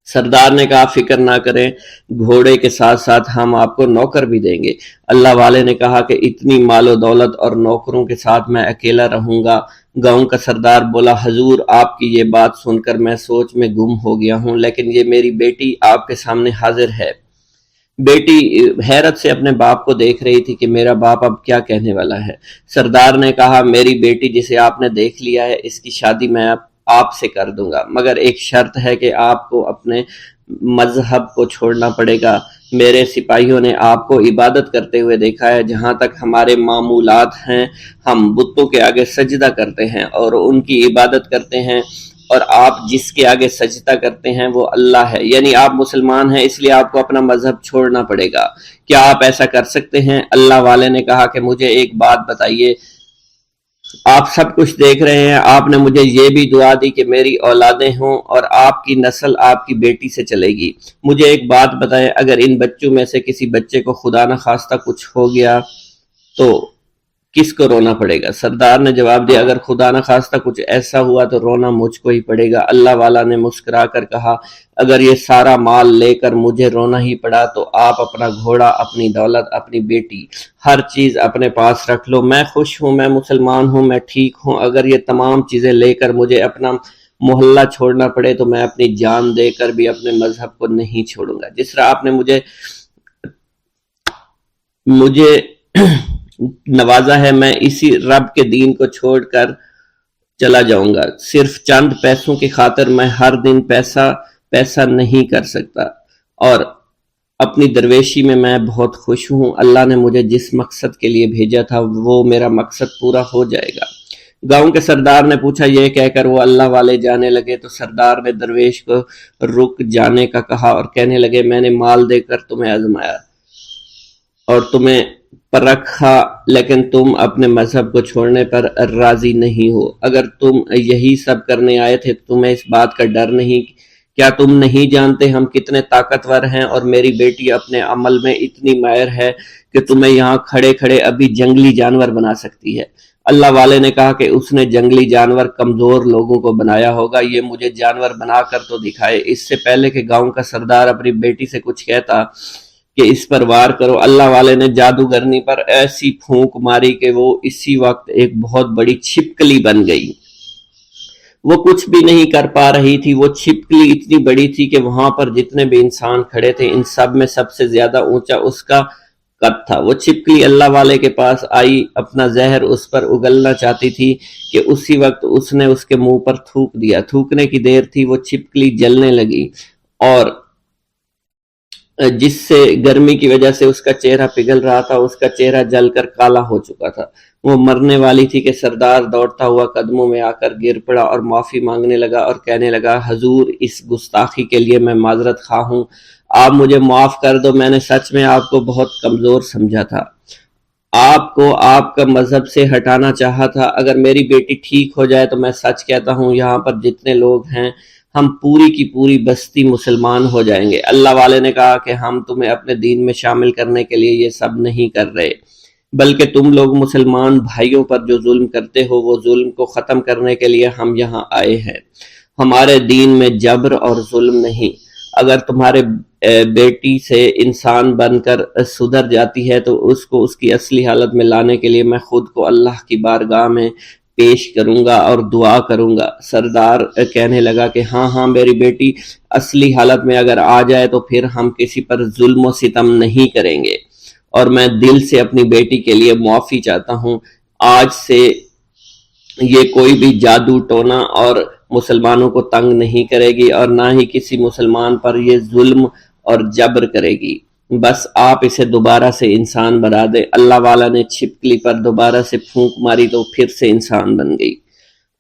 سردار نے کہا فکر نہ کریں، گھوڑے کے ساتھ ساتھ ہم آپ کو نوکر بھی دیں گے۔ اللہ والے نے کہا کہ اتنی مال و دولت اور نوکروں کے ساتھ میں اکیلا رہوں گا؟ گاؤں کا سردار بولا حضور آپ کی یہ بات سن کر میں سوچ میں گم ہو گیا ہوں، لیکن یہ میری بیٹی آپ کے سامنے حاضر ہے۔ بیٹی حیرت سے اپنے باپ کو دیکھ رہی تھی کہ میرا باپ اب کیا کہنے والا ہے۔ سردار نے کہا میری بیٹی جسے آپ نے دیکھ لیا ہے اس کی شادی میں آپ سے کر دوں گا، مگر ایک شرط ہے کہ آپ کو اپنے مذہب کو چھوڑنا پڑے گا۔ میرے سپاہیوں نے آپ کو عبادت کرتے ہوئے دیکھا ہے، جہاں تک ہمارے معمولات ہیں ہم بتوں کے آگے سجدہ کرتے ہیں اور ان کی عبادت کرتے ہیں، اور آپ جس کے آگے سجدہ کرتے ہیں وہ اللہ ہے، یعنی آپ مسلمان ہیں، اس لیے آپ کو اپنا مذہب چھوڑنا پڑے گا۔ کیا آپ ایسا کر سکتے ہیں؟ اللہ والے نے کہا کہ مجھے ایک بات بتائیے، آپ سب کچھ دیکھ رہے ہیں، آپ نے مجھے یہ بھی دعا دی کہ میری اولادیں ہوں اور آپ کی نسل آپ کی بیٹی سے چلے گی۔ مجھے ایک بات بتائیں، اگر ان بچوں میں سے کسی بچے کو خدا نہ خواستہ کچھ ہو گیا تو کس کو رونا پڑے گا؟ سردار نے جواب دیا اگر خدا نہ خواستہ کچھ ایسا ہوا تو رونا مجھ کو ہی پڑے گا۔ اللہ والا نے مسکرا کر کہا اگر یہ سارا مال لے کر مجھے رونا ہی پڑا تو آپ اپنا گھوڑا، اپنی دولت، اپنی بیٹی، ہر چیز اپنے پاس رکھ لو۔ میں خوش ہوں، میں مسلمان ہوں، میں ٹھیک ہوں۔ اگر یہ تمام چیزیں لے کر مجھے اپنا محلہ چھوڑنا پڑے تو میں اپنی جان دے کر بھی اپنے مذہب کو نہیں چھوڑوں گا۔ جس طرح آپ نے مجھے نوازا ہے، میں اسی رب کے دین کو چھوڑ کر چلا جاؤں گا۔ صرف چند پیسوں کی خاطر میں ہر دن پیسہ نہیں کر سکتا، اور اپنی درویشی میں بہت خوش ہوں۔ اللہ نے مجھے جس مقصد کے لیے بھیجا تھا وہ میرا مقصد پورا ہو جائے گا۔ گاؤں کے سردار نے پوچھا، یہ کہہ کر وہ اللہ والے جانے لگے تو سردار نے درویش کو رک جانے کا کہا اور کہنے لگے میں نے مال دے کر تمہیں آزمایا اور تمہیں پرکھا، لیکن تم اپنے مذہب کو چھوڑنے پر راضی نہیں ہو۔ اگر تم یہی سب کرنے آئے تھے تو تمہیں اس بات کا ڈر نہیں؟ کیا تم نہیں جانتے ہم کتنے طاقتور ہیں، اور میری بیٹی اپنے عمل میں اتنی ماہر ہے کہ تمہیں یہاں کھڑے کھڑے ابھی جنگلی جانور بنا سکتی ہے۔ اللہ والے نے کہا کہ اس نے جنگلی جانور کمزور لوگوں کو بنایا ہوگا، یہ مجھے جانور بنا کر تو دکھائے۔ اس سے پہلے کہ گاؤں کا سردار اپنی بیٹی سے کچھ کہتا کہ اس پر وار کرو، اللہ والے نے جادوگرنی پر ایسی پھونک ماری کہ وہ اسی وقت ایک بہت بڑی چھپکلی بن گئی۔ وہ کچھ بھی نہیں کر پا رہی تھی، وہ چھپکلی اتنی بڑی تھی کہ وہاں پر جتنے بھی انسان کھڑے تھے ان سب میں سب سے زیادہ اونچا اس کا قد تھا۔ وہ چھپکلی اللہ والے کے پاس آئی، اپنا زہر اس پر اگلنا چاہتی تھی کہ اسی وقت اس نے اس کے منہ پر تھوک دیا۔ تھوکنے کی دیر تھی، وہ چھپکلی جلنے لگی اور جس سے گرمی کی وجہ سے اس کا چہرہ پگھل رہا تھا، اس کا چہرہ جل کر کالا ہو چکا تھا۔ وہ مرنے والی تھی کہ سردار دوڑتا ہوا قدموں میں آ کر گر پڑا اور معافی مانگنے لگا اور کہنے لگا حضور اس گستاخی کے لیے میں معذرت خواہ ہوں، آپ مجھے معاف کر دو، میں نے سچ میں آپ کو بہت کمزور سمجھا تھا، آپ کو آپ کا مذہب سے ہٹانا چاہا تھا۔ اگر میری بیٹی ٹھیک ہو جائے تو میں سچ کہتا ہوں یہاں پر جتنے لوگ ہیں ہم پوری کی پوری بستی مسلمان ہو جائیں گے۔ اللہ والے نے کہا کہ ہم تمہیں اپنے دین میں شامل کرنے کے لیے یہ سب نہیں کر رہے، بلکہ تم لوگ مسلمان بھائیوں پر جو ظلم کرتے ہو وہ ظلم کو ختم کرنے کے لیے ہم یہاں آئے ہیں۔ ہمارے دین میں جبر اور ظلم نہیں۔ اگر تمہارے بیٹی سے انسان بن کر سدھر جاتی ہے تو اس کو اس کی اصلی حالت میں لانے کے لیے میں خود کو اللہ کی بارگاہ میں پیش کروں گا اور دعا کروں گا۔ سردار کہنے لگا کہ ہاں میری بیٹی اصلی حالت میں اگر آ جائے تو پھر ہم کسی پر ظلم و ستم نہیں کریں گے، اور میں دل سے اپنی بیٹی کے لیے معافی چاہتا ہوں۔ آج سے یہ کوئی بھی جادو ٹونا اور مسلمانوں کو تنگ نہیں کرے گی اور نہ ہی کسی مسلمان پر یہ ظلم اور جبر کرے گی، بس آپ اسے دوبارہ سے انسان بنا دے۔ اللہ والا نے چھپکلی پر دوبارہ سے پھونک ماری تو پھر سے انسان بن گئی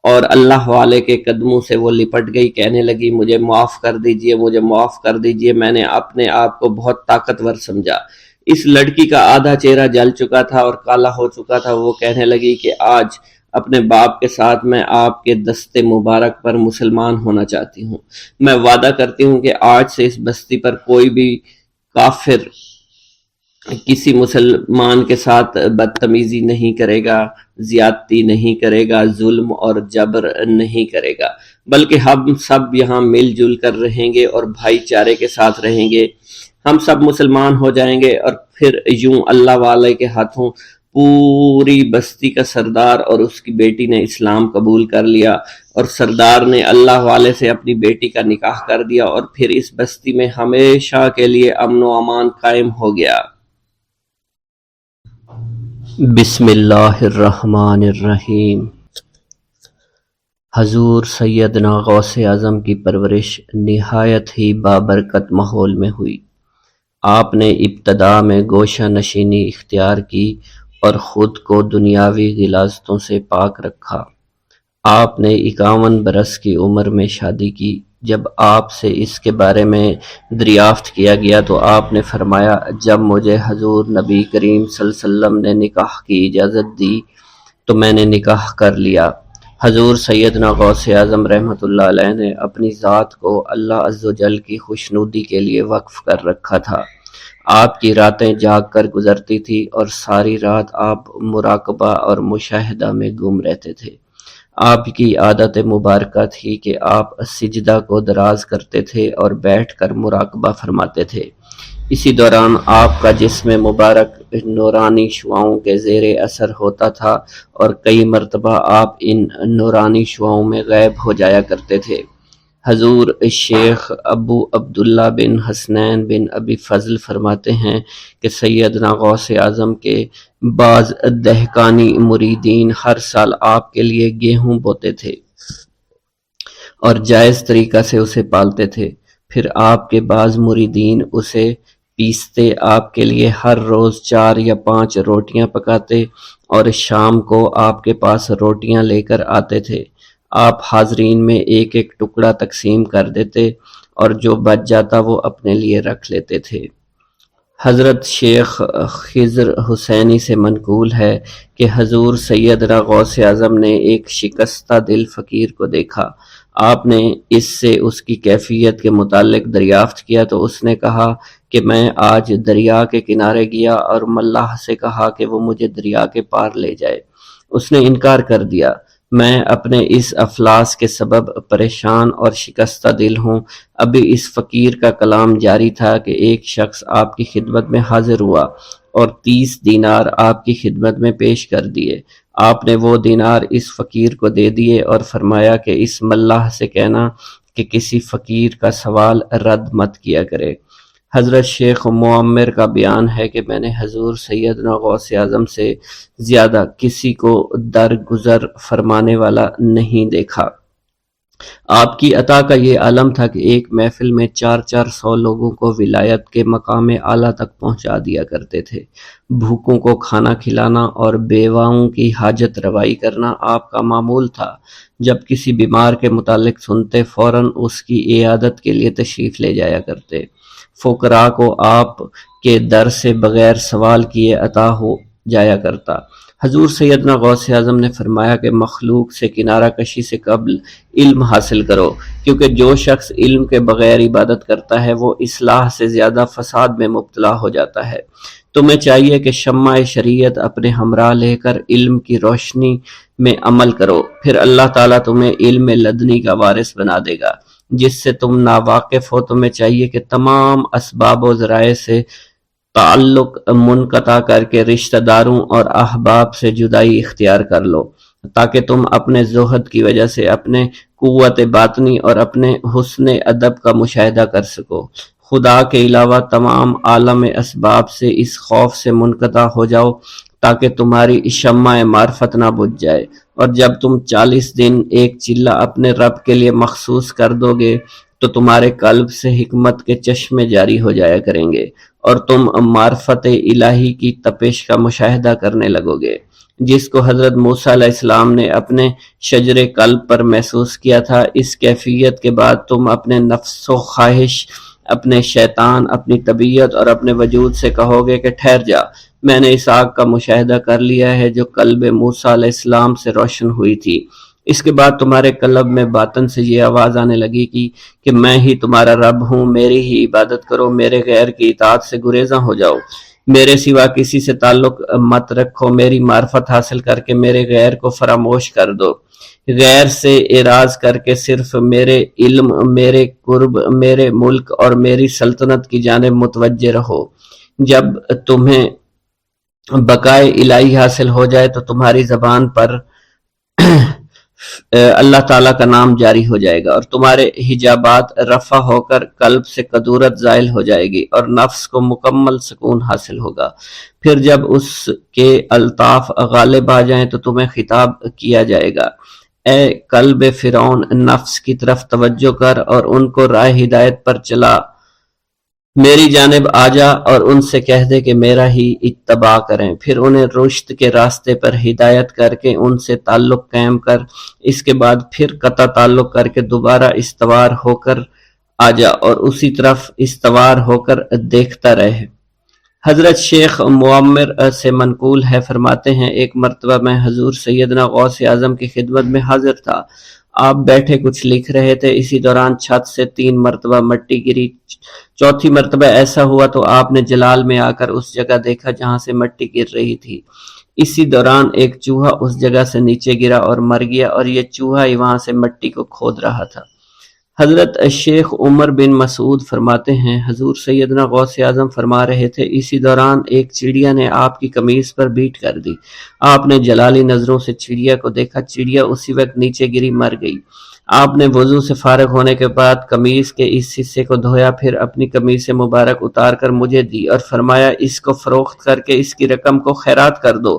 اور اللہ والے کے قدموں سے وہ لپٹ گئی، کہنے لگی مجھے معاف کر دیجئے، مجھے معاف کر دیجئے، میں نے اپنے آپ کو بہت طاقتور سمجھا۔ اس لڑکی کا آدھا چہرہ جل چکا تھا اور کالا ہو چکا تھا۔ وہ کہنے لگی کہ آج اپنے باپ کے ساتھ میں آپ کے دست مبارک پر مسلمان ہونا چاہتی ہوں۔ میں وعدہ کرتی ہوں کہ آج سے اس بستی پر کوئی بھی کافر کسی مسلمان کے ساتھ بدتمیزی نہیں کرے گا، زیادتی نہیں کرے گا، ظلم اور جبر نہیں کرے گا، بلکہ ہم سب یہاں مل جل کر رہیں گے اور بھائی چارے کے ساتھ رہیں گے۔ ہم سب مسلمان ہو جائیں گے اور پھر یوں اللہ والے کے ہاتھوں پوری بستی کا سردار اور اس کی بیٹی نے اسلام قبول کر لیا، اور سردار نے اللہ والے سے اپنی بیٹی کا نکاح کر دیا، اور پھر اس بستی میں ہمیشہ کے لیے امن و امان قائم ہو گیا۔ بسم اللہ الرحمن الرحیم۔ حضور سیدنا غوث اعظم کی پرورش نہایت ہی بابرکت ماحول میں ہوئی۔ آپ نے ابتدا میں گوشہ نشینی اختیار کی اور خود کو دنیاوی غلاظتوں سے پاک رکھا۔ آپ نے 51 برس کی عمر میں شادی کی۔ جب آپ سے اس کے بارے میں دریافت کیا گیا تو آپ نے فرمایا، جب مجھے حضور نبی کریم صلی اللہ علیہ وسلم نے نکاح کی اجازت دی تو میں نے نکاح کر لیا۔ حضور سیدنا غوث اعظم رحمۃ اللہ علیہ نے اپنی ذات کو اللہ عز و جل کی خوشنودی کے لیے وقف کر رکھا تھا۔ آپ کی راتیں جاگ کر گزرتی تھی اور ساری رات آپ مراقبہ اور مشاہدہ میں گم رہتے تھے۔ آپ کی عادت مبارکہ تھی کہ آپ سجدہ کو دراز کرتے تھے اور بیٹھ کر مراقبہ فرماتے تھے۔ اسی دوران آپ کا جسم مبارک نورانی شعاؤں کے زیر اثر ہوتا تھا اور کئی مرتبہ آپ ان نورانی شعاؤں میں غائب ہو جایا کرتے تھے۔ حضور شیخ ابو عبداللہ بن حسنین بن ابی فضل فرماتے ہیں کہ سیدنا غوث اعظم کے بعض دہقانی مریدین ہر سال آپ کے لیے گیہوں بوتے تھے اور جائز طریقہ سے اسے پالتے تھے۔ پھر آپ کے بعض مریدین اسے پیستے، آپ کے لیے ہر روز 4 یا 5 روٹیاں پکاتے اور شام کو آپ کے پاس روٹیاں لے کر آتے تھے۔ آپ حاضرین میں ایک ایک ٹکڑا تقسیم کر دیتے اور جو بچ جاتا وہ اپنے لیے رکھ لیتے تھے۔ حضرت شیخ خضر حسینی سے منقول ہے کہ حضور سیدنا غوث اعظم نے ایک شکستہ دل فقیر کو دیکھا۔ آپ نے اس سے اس کی کیفیت کے متعلق دریافت کیا تو اس نے کہا کہ میں آج دریا کے کنارے گیا اور ملاح سے کہا کہ وہ مجھے دریا کے پار لے جائے۔ اس نے انکار کر دیا۔ میں اپنے اس افلاس کے سبب پریشان اور شکستہ دل ہوں۔ ابھی اس فقیر کا کلام جاری تھا کہ ایک شخص آپ کی خدمت میں حاضر ہوا اور 30 دینار آپ کی خدمت میں پیش کر دیے۔ آپ نے وہ دینار اس فقیر کو دے دیے اور فرمایا کہ اس ملاح سے کہنا کہ کسی فقیر کا سوال رد مت کیا کرے۔ حضرت شیخ معمر کا بیان ہے کہ میں نے حضور سیدنا غوث اعظم سے زیادہ کسی کو درگزر فرمانے والا نہیں دیکھا۔ آپ کی عطا کا یہ عالم تھا کہ ایک محفل میں 400 لوگوں کو ولایت کے مقام اعلیٰ تک پہنچا دیا کرتے تھے۔ بھوکوں کو کھانا کھلانا اور بیواؤں کی حاجت روائی کرنا آپ کا معمول تھا۔ جب کسی بیمار کے متعلق سنتے فوراً اس کی عیادت کے لیے تشریف لے جایا کرتے۔ فقراء کو آپ کے در سے بغیر سوال کیے عطا ہو جایا کرتا۔ حضور سیدنا غوث اعظم نے فرمایا کہ مخلوق سے کنارہ کشی سے قبل علم حاصل کرو، کیونکہ جو شخص علم کے بغیر عبادت کرتا ہے وہ اصلاح سے زیادہ فساد میں مبتلا ہو جاتا ہے۔ تمہیں چاہیے کہ شمع شریعت اپنے ہمراہ لے کر علم کی روشنی میں عمل کرو، پھر اللہ تعالیٰ تمہیں علم لدنی کا وارث بنا دے گا۔ جس سے تم ناواقف ہو، تمہیں چاہیے کہ تمام اسباب و ذرائع سے تعلق منقطع کر کے رشتہ داروں اور احباب سے جدائی اختیار کر لو، تاکہ تم اپنے زہد کی وجہ سے اپنے قوت باطنی اور اپنے حسن ادب کا مشاہدہ کر سکو۔ خدا کے علاوہ تمام عالم اسباب سے اس خوف سے منقطع ہو جاؤ تاکہ تمہاری شمع معرفت نہ بجھ جائے، اور جب تم 40 دن ایک چلہ اپنے رب کے لیے مخصوص کر دو گے تو تمہارے قلب سے حکمت کے چشمے جاری ہو جایا کریں گے اور تم معرفت الہی کی تپش کا مشاہدہ کرنے لگو گے، جس کو حضرت موسیٰ علیہ السلام نے اپنے شجر قلب پر محسوس کیا تھا۔ اس کیفیت کے بعد تم اپنے نفس و خواہش، اپنے شیطان، اپنی طبیعت اور اپنے وجود سے کہو گے کہ ٹھہر جا، میں نے اس آگ کا مشاہدہ کر لیا ہے جو قلب موسیٰ علیہ السلام سے روشن ہوئی تھی۔ اس کے بعد تمہارے قلب میں باطن سے یہ آواز آنے لگی کہ میں ہی تمہارا رب ہوں، میری ہی عبادت کرو، میرے غیر کی اطاعت سے گریزاں ہو جاؤ۔ میرے سوا کسی سے تعلق مت رکھو، میری معرفت حاصل کر کے میرے غیر کو فراموش کر دو، غیر سے اعراض کر کے صرف میرے علم، میرے قرب، میرے ملک اور میری سلطنت کی جانب متوجہ رہو۔ جب تمہیں بقائے الہی حاصل ہو جائے تو تمہاری زبان پر اللہ تعالیٰ کا نام جاری ہو جائے گا، اور تمہارے حجابات رفع ہو کر قلب سے کدورت زائل ہو جائے گی، اور نفس کو مکمل سکون حاصل ہوگا۔ پھر جب اس کے الطاف غالب آ جائیں تو تمہیں خطاب کیا جائے گا، اے قلب فرعون، نفس کی طرف توجہ کر اور ان کو راہ ہدایت پر چلا، میری جانب آ جا اور ان سے کہہ دے کہ میرا ہی اتباع کریں، پھر انہیں رشد کے راستے پر ہدایت کر کے ان سے تعلق قائم کر، اس کے بعد پھر قطع تعلق کر کے دوبارہ استوار ہو کر آ جا اور اسی طرف استوار ہو کر دیکھتا رہے۔ حضرت شیخ معمر سے منقول ہے، فرماتے ہیں ایک مرتبہ میں حضور سیدنا غوث اعظم کی خدمت میں حاضر تھا، آپ بیٹھے کچھ لکھ رہے تھے، اسی دوران چھت سے 3 مرتبہ مٹی گری، چوتھی مرتبہ ایسا ہوا تو آپ نے جلال میں آ کر اس جگہ دیکھا جہاں سے مٹی گر رہی تھی، اسی دوران ایک چوہا اس جگہ سے نیچے گرا اور مر گیا، اور یہ چوہا ہی وہاں سے مٹی کو کھود رہا تھا۔ حضرت شیخ عمر بن مسعود فرماتے ہیں حضور سیدنا غوث اعظم فرما رہے تھے، اسی دوران ایک چڑیا نے آپ کی قمیص پر بیٹ کر دی، آپ نے جلالی نظروں سے چڑیا کو دیکھا، چڑیا اسی وقت نیچے گری مر گئی، آپ نے وضو سے فارغ ہونے کے بعد قمیص کے اس حصے کو دھویا، پھر اپنی قمیص مبارک اتار کر مجھے دی اور فرمایا اس کو فروخت کر کے اس کی رقم کو خیرات کر دو،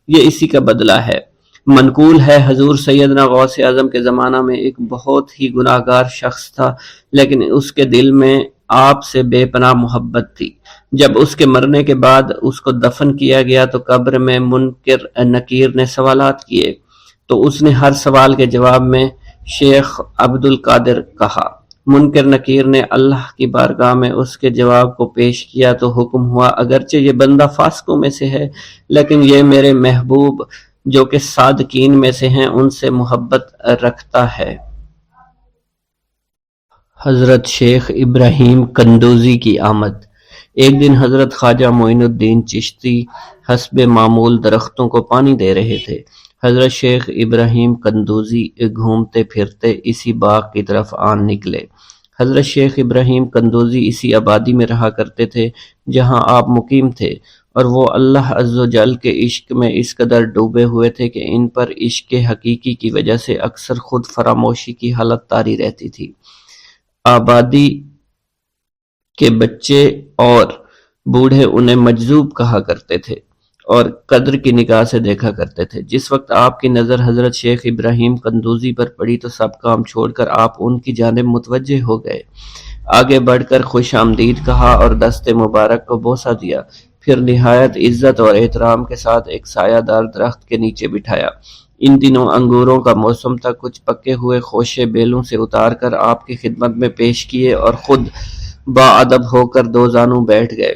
یہ اسی کا بدلہ ہے۔ منقول ہے حضور سیدنا غوث اعظم کے زمانہ میں ایک بہت ہی گناہگار شخص تھا، لیکن اس کے دل میں آپ سے بے پناہ محبت تھی۔ جب اس کے مرنے کے بعد اس کو دفن کیا گیا تو قبر میں منکر نکیر نے سوالات کیے، تو اس نے ہر سوال کے جواب میں شیخ عبد القادر کہا۔ منکر نکیر نے اللہ کی بارگاہ میں اس کے جواب کو پیش کیا تو حکم ہوا، اگرچہ یہ بندہ فاسقوں میں سے ہے لیکن یہ میرے محبوب جو کہ صادقین میں سے ہیں ان سے محبت رکھتا ہے۔ حضرت شیخ ابراہیم قندوزی کی آمد۔ ایک دن حضرت خواجہ معین الدین چشتی حسب معمول درختوں کو پانی دے رہے تھے، حضرت شیخ ابراہیم قندوزی گھومتے پھرتے اسی باغ کی طرف آن نکلے۔ حضرت شیخ ابراہیم قندوزی اسی آبادی میں رہا کرتے تھے جہاں آپ مقیم تھے، اور وہ اللہ عز و جل کے عشق میں اس قدر ڈوبے ہوئے تھے کہ ان پر عشق حقیقی کی وجہ سے اکثر خود فراموشی کی حالت طاری رہتی تھی۔ آبادی کے بچے اور بوڑھے انہیں مجذوب کہا کرتے تھے اور قدر کی نگاہ سے دیکھا کرتے تھے۔ جس وقت آپ کی نظر حضرت شیخ ابراہیم قندوزی پر پڑی تو سب کام چھوڑ کر آپ ان کی جانب متوجہ ہو گئے، آگے بڑھ کر خوش آمدید کہا اور دست مبارک کو بوسہ دیا، پھر نہایت عزت اور احترام کے ساتھ ایک سایہ دار درخت کے نیچے بٹھایا۔ ان دنوں انگوروں کا موسم تھا، کچھ پکے ہوئے خوشے بیلوں سے اتار کر آپ کی خدمت میں پیش کیے اور خود باادب ہو کر دو زانو بیٹھ گئے۔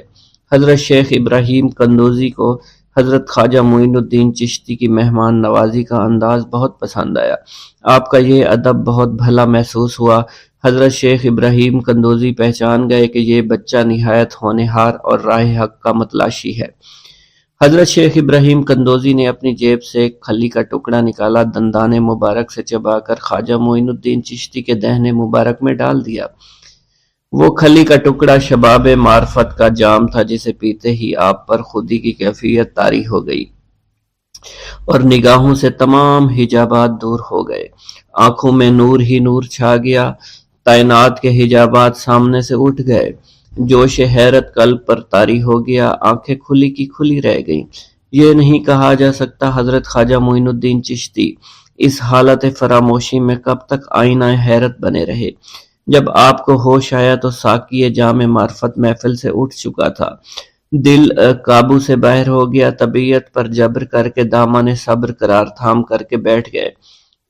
حضرت شیخ ابراہیم قندوزی کو حضرت خواجہ معین الدین چشتی کی مہمان نوازی کا انداز بہت پسند آیا، آپ کا یہ ادب بہت بھلا محسوس ہوا۔ حضرت شیخ ابراہیم قندوزی پہچان گئے کہ یہ بچہ نہایت ہونہار اور راہ حق کا متلاشی ہے۔ حضرت شیخ ابراہیم قندوزی نے اپنی جیب سے ایک کھلی کا ٹکڑا نکالا، دندان مبارک سے چبا کر خواجہ معین الدین چشتی کے دہنے مبارک میں ڈال دیا۔ وہ کھلی کا ٹکڑا شباب معرفت کا جام تھا جسے پیتے ہی آپ پر خودی کی کیفیت طاری ہو گئی اور نگاہوں سے تمام حجابات دور ہو گئے، آنکھوں میں نور ہی نور چھا گیا، تعینات کے حجابات سامنے سے اٹھ گئے، جوش حیرت قلب پر طاری ہو گیا، آنکھیں کھلی کی کھلی رہ گئیں۔ یہ نہیں کہا جا سکتا حضرت خواجہ معین الدین چشتی اس حالت فراموشی میں کب تک آئینہ حیرت بنے رہے۔ جب آپ کو ہوش آیا تو ساقی جام معرفت محفل سے اٹھ چکا تھا، دل قابو سے باہر ہو گیا، طبیعت پر جبر کر کے دامن صبر قرار تھام کر کے بیٹھ گئے۔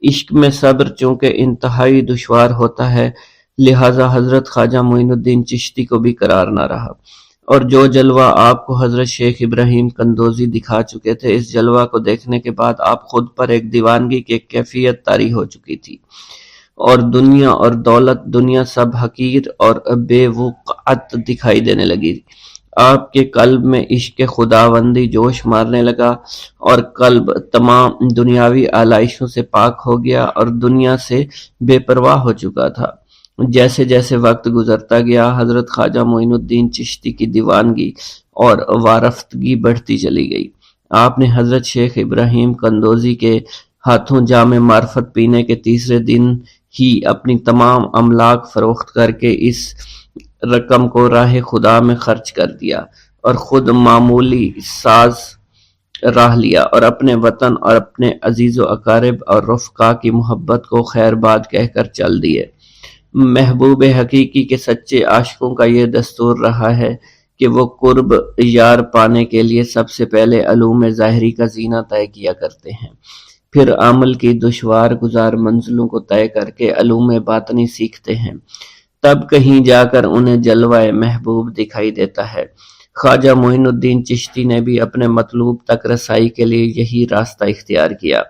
عشق میں صبر چونکہ انتہائی دشوار ہوتا ہے، لہٰذا حضرت خواجہ معین الدین چشتی کو بھی قرار نہ رہا، اور جو جلوہ آپ کو حضرت شیخ ابراہیم قندوزی دکھا چکے تھے، اس جلوہ کو دیکھنے کے بعد آپ خود پر ایک دیوانگی کی ایک کیفیت طاری ہو چکی تھی، اور دنیا اور دولت، دنیا سب حقیر اور بے وقعت دکھائی دینے لگی۔ آپ کے قلب میں عشق خداوندی جوش مارنے لگا اور قلب تمام دنیاوی آلائشوں سے پاک ہو گیا اور دنیا سے بے پرواہ ہو چکا تھا۔ جیسے جیسے وقت گزرتا گیا حضرت خواجہ معین الدین چشتی کی دیوانگی اور وارفتگی بڑھتی چلی گئی۔ آپ نے حضرت شیخ ابراہیم قندوزی کے ہاتھوں جام معرفت پینے کے تیسرے دن ہی اپنی تمام املاک فروخت کر کے اس رقم کو راہ خدا میں خرچ کر دیا اور خود معمولی ساز راہ لیا اور اپنے وطن اور اپنے عزیز و اقارب اور رفقا کی محبت کو خیر باد کہہ کر چل دیے۔ محبوب حقیقی کے سچے عاشقوں کا یہ دستور رہا ہے کہ وہ قرب یار پانے کے لیے سب سے پہلے علوم ظاہری کا زینہ طے کیا کرتے ہیں، پھر عمل کی دشوار گزار منزلوں کو طے کر کے علوم باطنی سیکھتے ہیں، تب کہیں جا کر انہیں جلوہ محبوب دکھائی دیتا ہے۔ خواجہ معین الدین چشتی نے بھی اپنے مطلوب تک رسائی کے لیے یہی راستہ اختیار کیا۔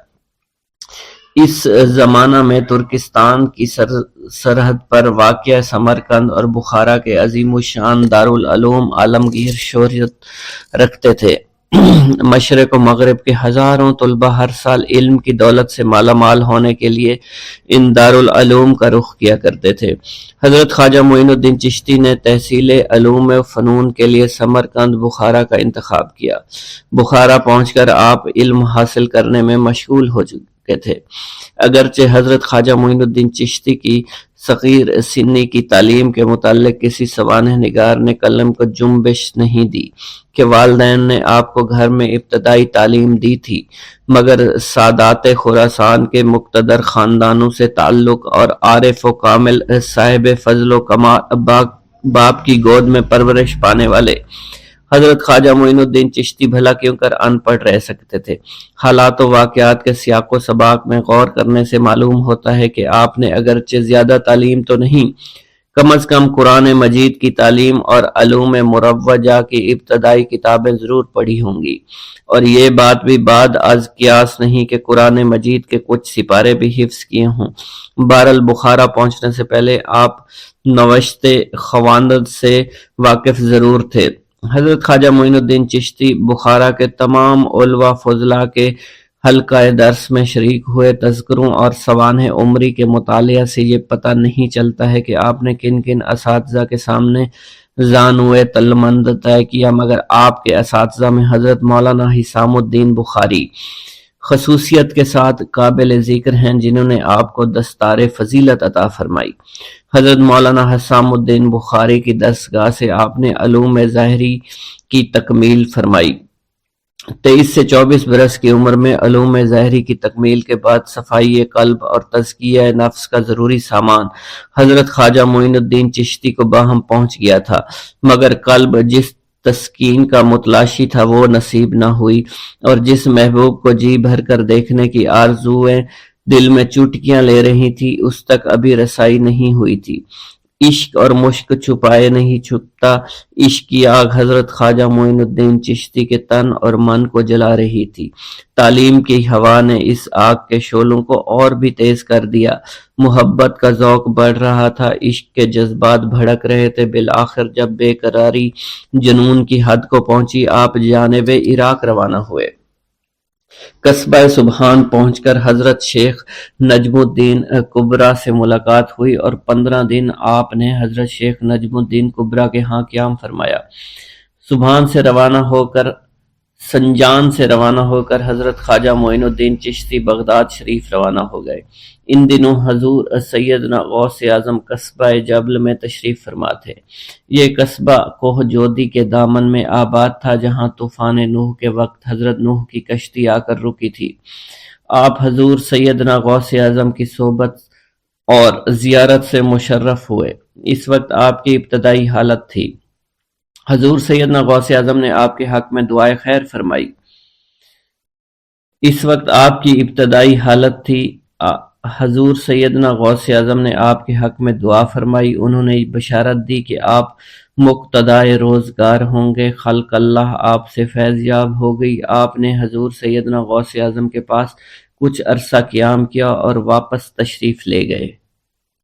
اس زمانہ میں ترکستان کی سرحد پر واقع سمرقند اور بخارا کے عظیم الشان دارالعلوم عالمگیر شہرت رکھتے تھے۔ مشرق و مغرب کے ہزاروں طلبہ ہر سال علم کی دولت سے مالا مال ہونے کے لیے ان دارالعلوم کا رخ کیا کرتے تھے۔ حضرت خواجہ معین الدین چشتی نے تحصیل علوم و فنون کے لیے سمرقند بخارا کا انتخاب کیا۔ بخارا پہنچ کر آپ علم حاصل کرنے میں مشغول ہو چکے تھے۔ اگرچہ حضرت خواجہ معین الدین چشتی کی صغیر سنی کی تعلیم کے متعلق کسی سوانح نگار نے قلم کو جنبش نہیں دی کہ والدین نے آپ کو گھر میں ابتدائی تعلیم دی تھی، مگر سادات خراسان کے مقتدر خاندانوں سے تعلق اور عارف و کامل صاحب فضل و کمال باپ کی گود میں پرورش پانے والے حضرت خواجہ معین الدین چشتی بھلا کیوں کر ان پڑھ رہ سکتے تھے۔ حالات و واقعات کے سیاق و سباق میں غور کرنے سے معلوم ہوتا ہے کہ آپ نے اگرچہ زیادہ تعلیم تو نہیں، کم از کم قرآن مجید کی تعلیم اور علوم مروجہ کی ابتدائی کتابیں ضرور پڑھی ہوں گی، اور یہ بات بھی بعد از قیاس نہیں کہ قرآن مجید کے کچھ سپارے بھی حفظ کیے ہوں۔ بہرحال بخارا پہنچنے سے پہلے آپ نوشت خواندند سے واقف ضرور تھے۔ حضرت خواجہ معین الدین چشتی بخارا کے تمام علماء فضلاء کے حلقہ درس میں شریک ہوئے۔ تذکروں اور سوانح عمری کے مطالعہ سے یہ پتہ نہیں چلتا ہے کہ آپ نے کن کن اساتذہ کے سامنے زانوئے تلمند طے کیا، مگر آپ کے اساتذہ میں حضرت مولانا حسام الدین بخاری خصوصیت کے ساتھ قابل ذکر ہیں، جنہوں نے آپ کو دستار فضیلت عطا فرمائی۔ حضرت مولانا حسام الدین بخاری کی دستگاہ سے آپ نے علوم ظاہری کی تکمیل فرمائی۔ 23 سے 24 برس کی عمر میں علوم ظاہری کی تکمیل کے بعد صفائی قلب اور تزکیہ نفس کا ضروری سامان حضرت خواجہ معین الدین چشتی کو باہم پہنچ گیا تھا، مگر قلب جس تسکین کا متلاشی تھا وہ نصیب نہ ہوئی، اور جس محبوب کو جی بھر کر دیکھنے کی آرزویں دل میں چوٹکیاں لے رہی تھی اس تک ابھی رسائی نہیں ہوئی تھی۔ عشق اور مشق چھپائے نہیں چھپتا، عشق کی آگ حضرت خواجہ معین الدین چشتی کے تن اور من کو جلا رہی تھی۔ تعلیم کی ہوا نے اس آگ کے شعلوں کو اور بھی تیز کر دیا، محبت کا ذوق بڑھ رہا تھا، عشق کے جذبات بھڑک رہے تھے۔ بالآخر جب بے قراری جنون کی حد کو پہنچی، آپ جانب عراق روانہ ہوئے۔ قصبہ سبحان پہنچ کر حضرت شیخ نجم الدین کبرا سے ملاقات ہوئی اور 15 دن آپ نے حضرت شیخ نجم الدین کبرا کے ہاں قیام فرمایا۔ سبحان سے روانہ ہو کر سنجان سے روانہ ہو کر حضرت خواجہ معین الدین چشتی بغداد شریف روانہ ہو گئے۔ ان دنوں حضور سیدنا غوث اعظم قصبہ جبل میں تشریف فرما تھے۔ یہ قصبہ کوہ جودی کے دامن میں آباد تھا، جہاں طوفان نوح کے وقت حضرت نوح کی کشتی آ کر رکی تھی۔ آپ حضور سیدنا غوث اعظم کی صحبت اور زیارت سے مشرف ہوئے۔ اس وقت آپ کی ابتدائی حالت تھی۔ حضور سیدنا غوث اعظم نے آپ کے حق میں دعائے خیر فرمائی۔ اس وقت آپ کی ابتدائی حالت تھی۔ حضور سیدنا غوث اعظم نے آپ کے حق میں دعا فرمائی۔ انہوں نے بشارت دی کہ آپ مقتدائے روزگار ہوں گے۔ خلق اللہ آپ سے فیض یاب ہو گئی۔ آپ نے حضور سیدنا غوث اعظم کے پاس کچھ عرصہ قیام کیا اور واپس تشریف لے گئے۔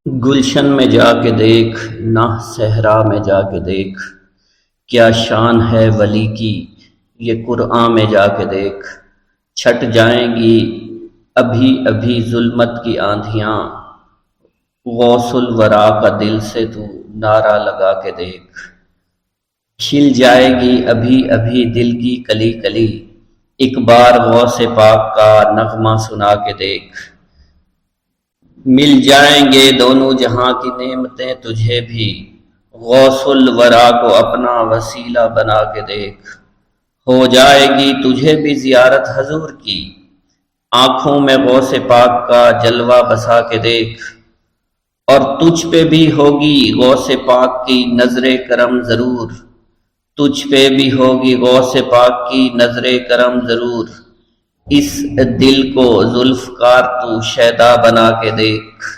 گلشن میں جا کے دیکھ، نہ صحرا میں جا کے دیکھ، کیا شان ہے ولی کی یہ قرآن میں جا کے دیکھ، چھٹ جائیں گی ابھی ابھی ظلمت کی آندھیاں، غوث الورا کا دل سے تو نعرہ لگا کے دیکھ، کھل جائے گی ابھی ابھی دل کی کلی کلی، ایک بار غوث پاک کا نغمہ سنا کے دیکھ، مل جائیں گے دونوں جہاں کی نعمتیں تجھے بھی، غوث الورا کو اپنا وسیلہ بنا کے دیکھ، ہو جائے گی تجھے بھی زیارت حضور کی، آنکھوں میں غوث پاک کا جلوہ بسا کے دیکھ، اور تجھ پہ بھی ہوگی غوث پاک کی نظر کرم ضرور، تجھ پہ بھی ہوگی غوث پاک کی نظر کرم ضرور، اس دل کو ذوالفقار تو شیدا بنا کے دیکھ۔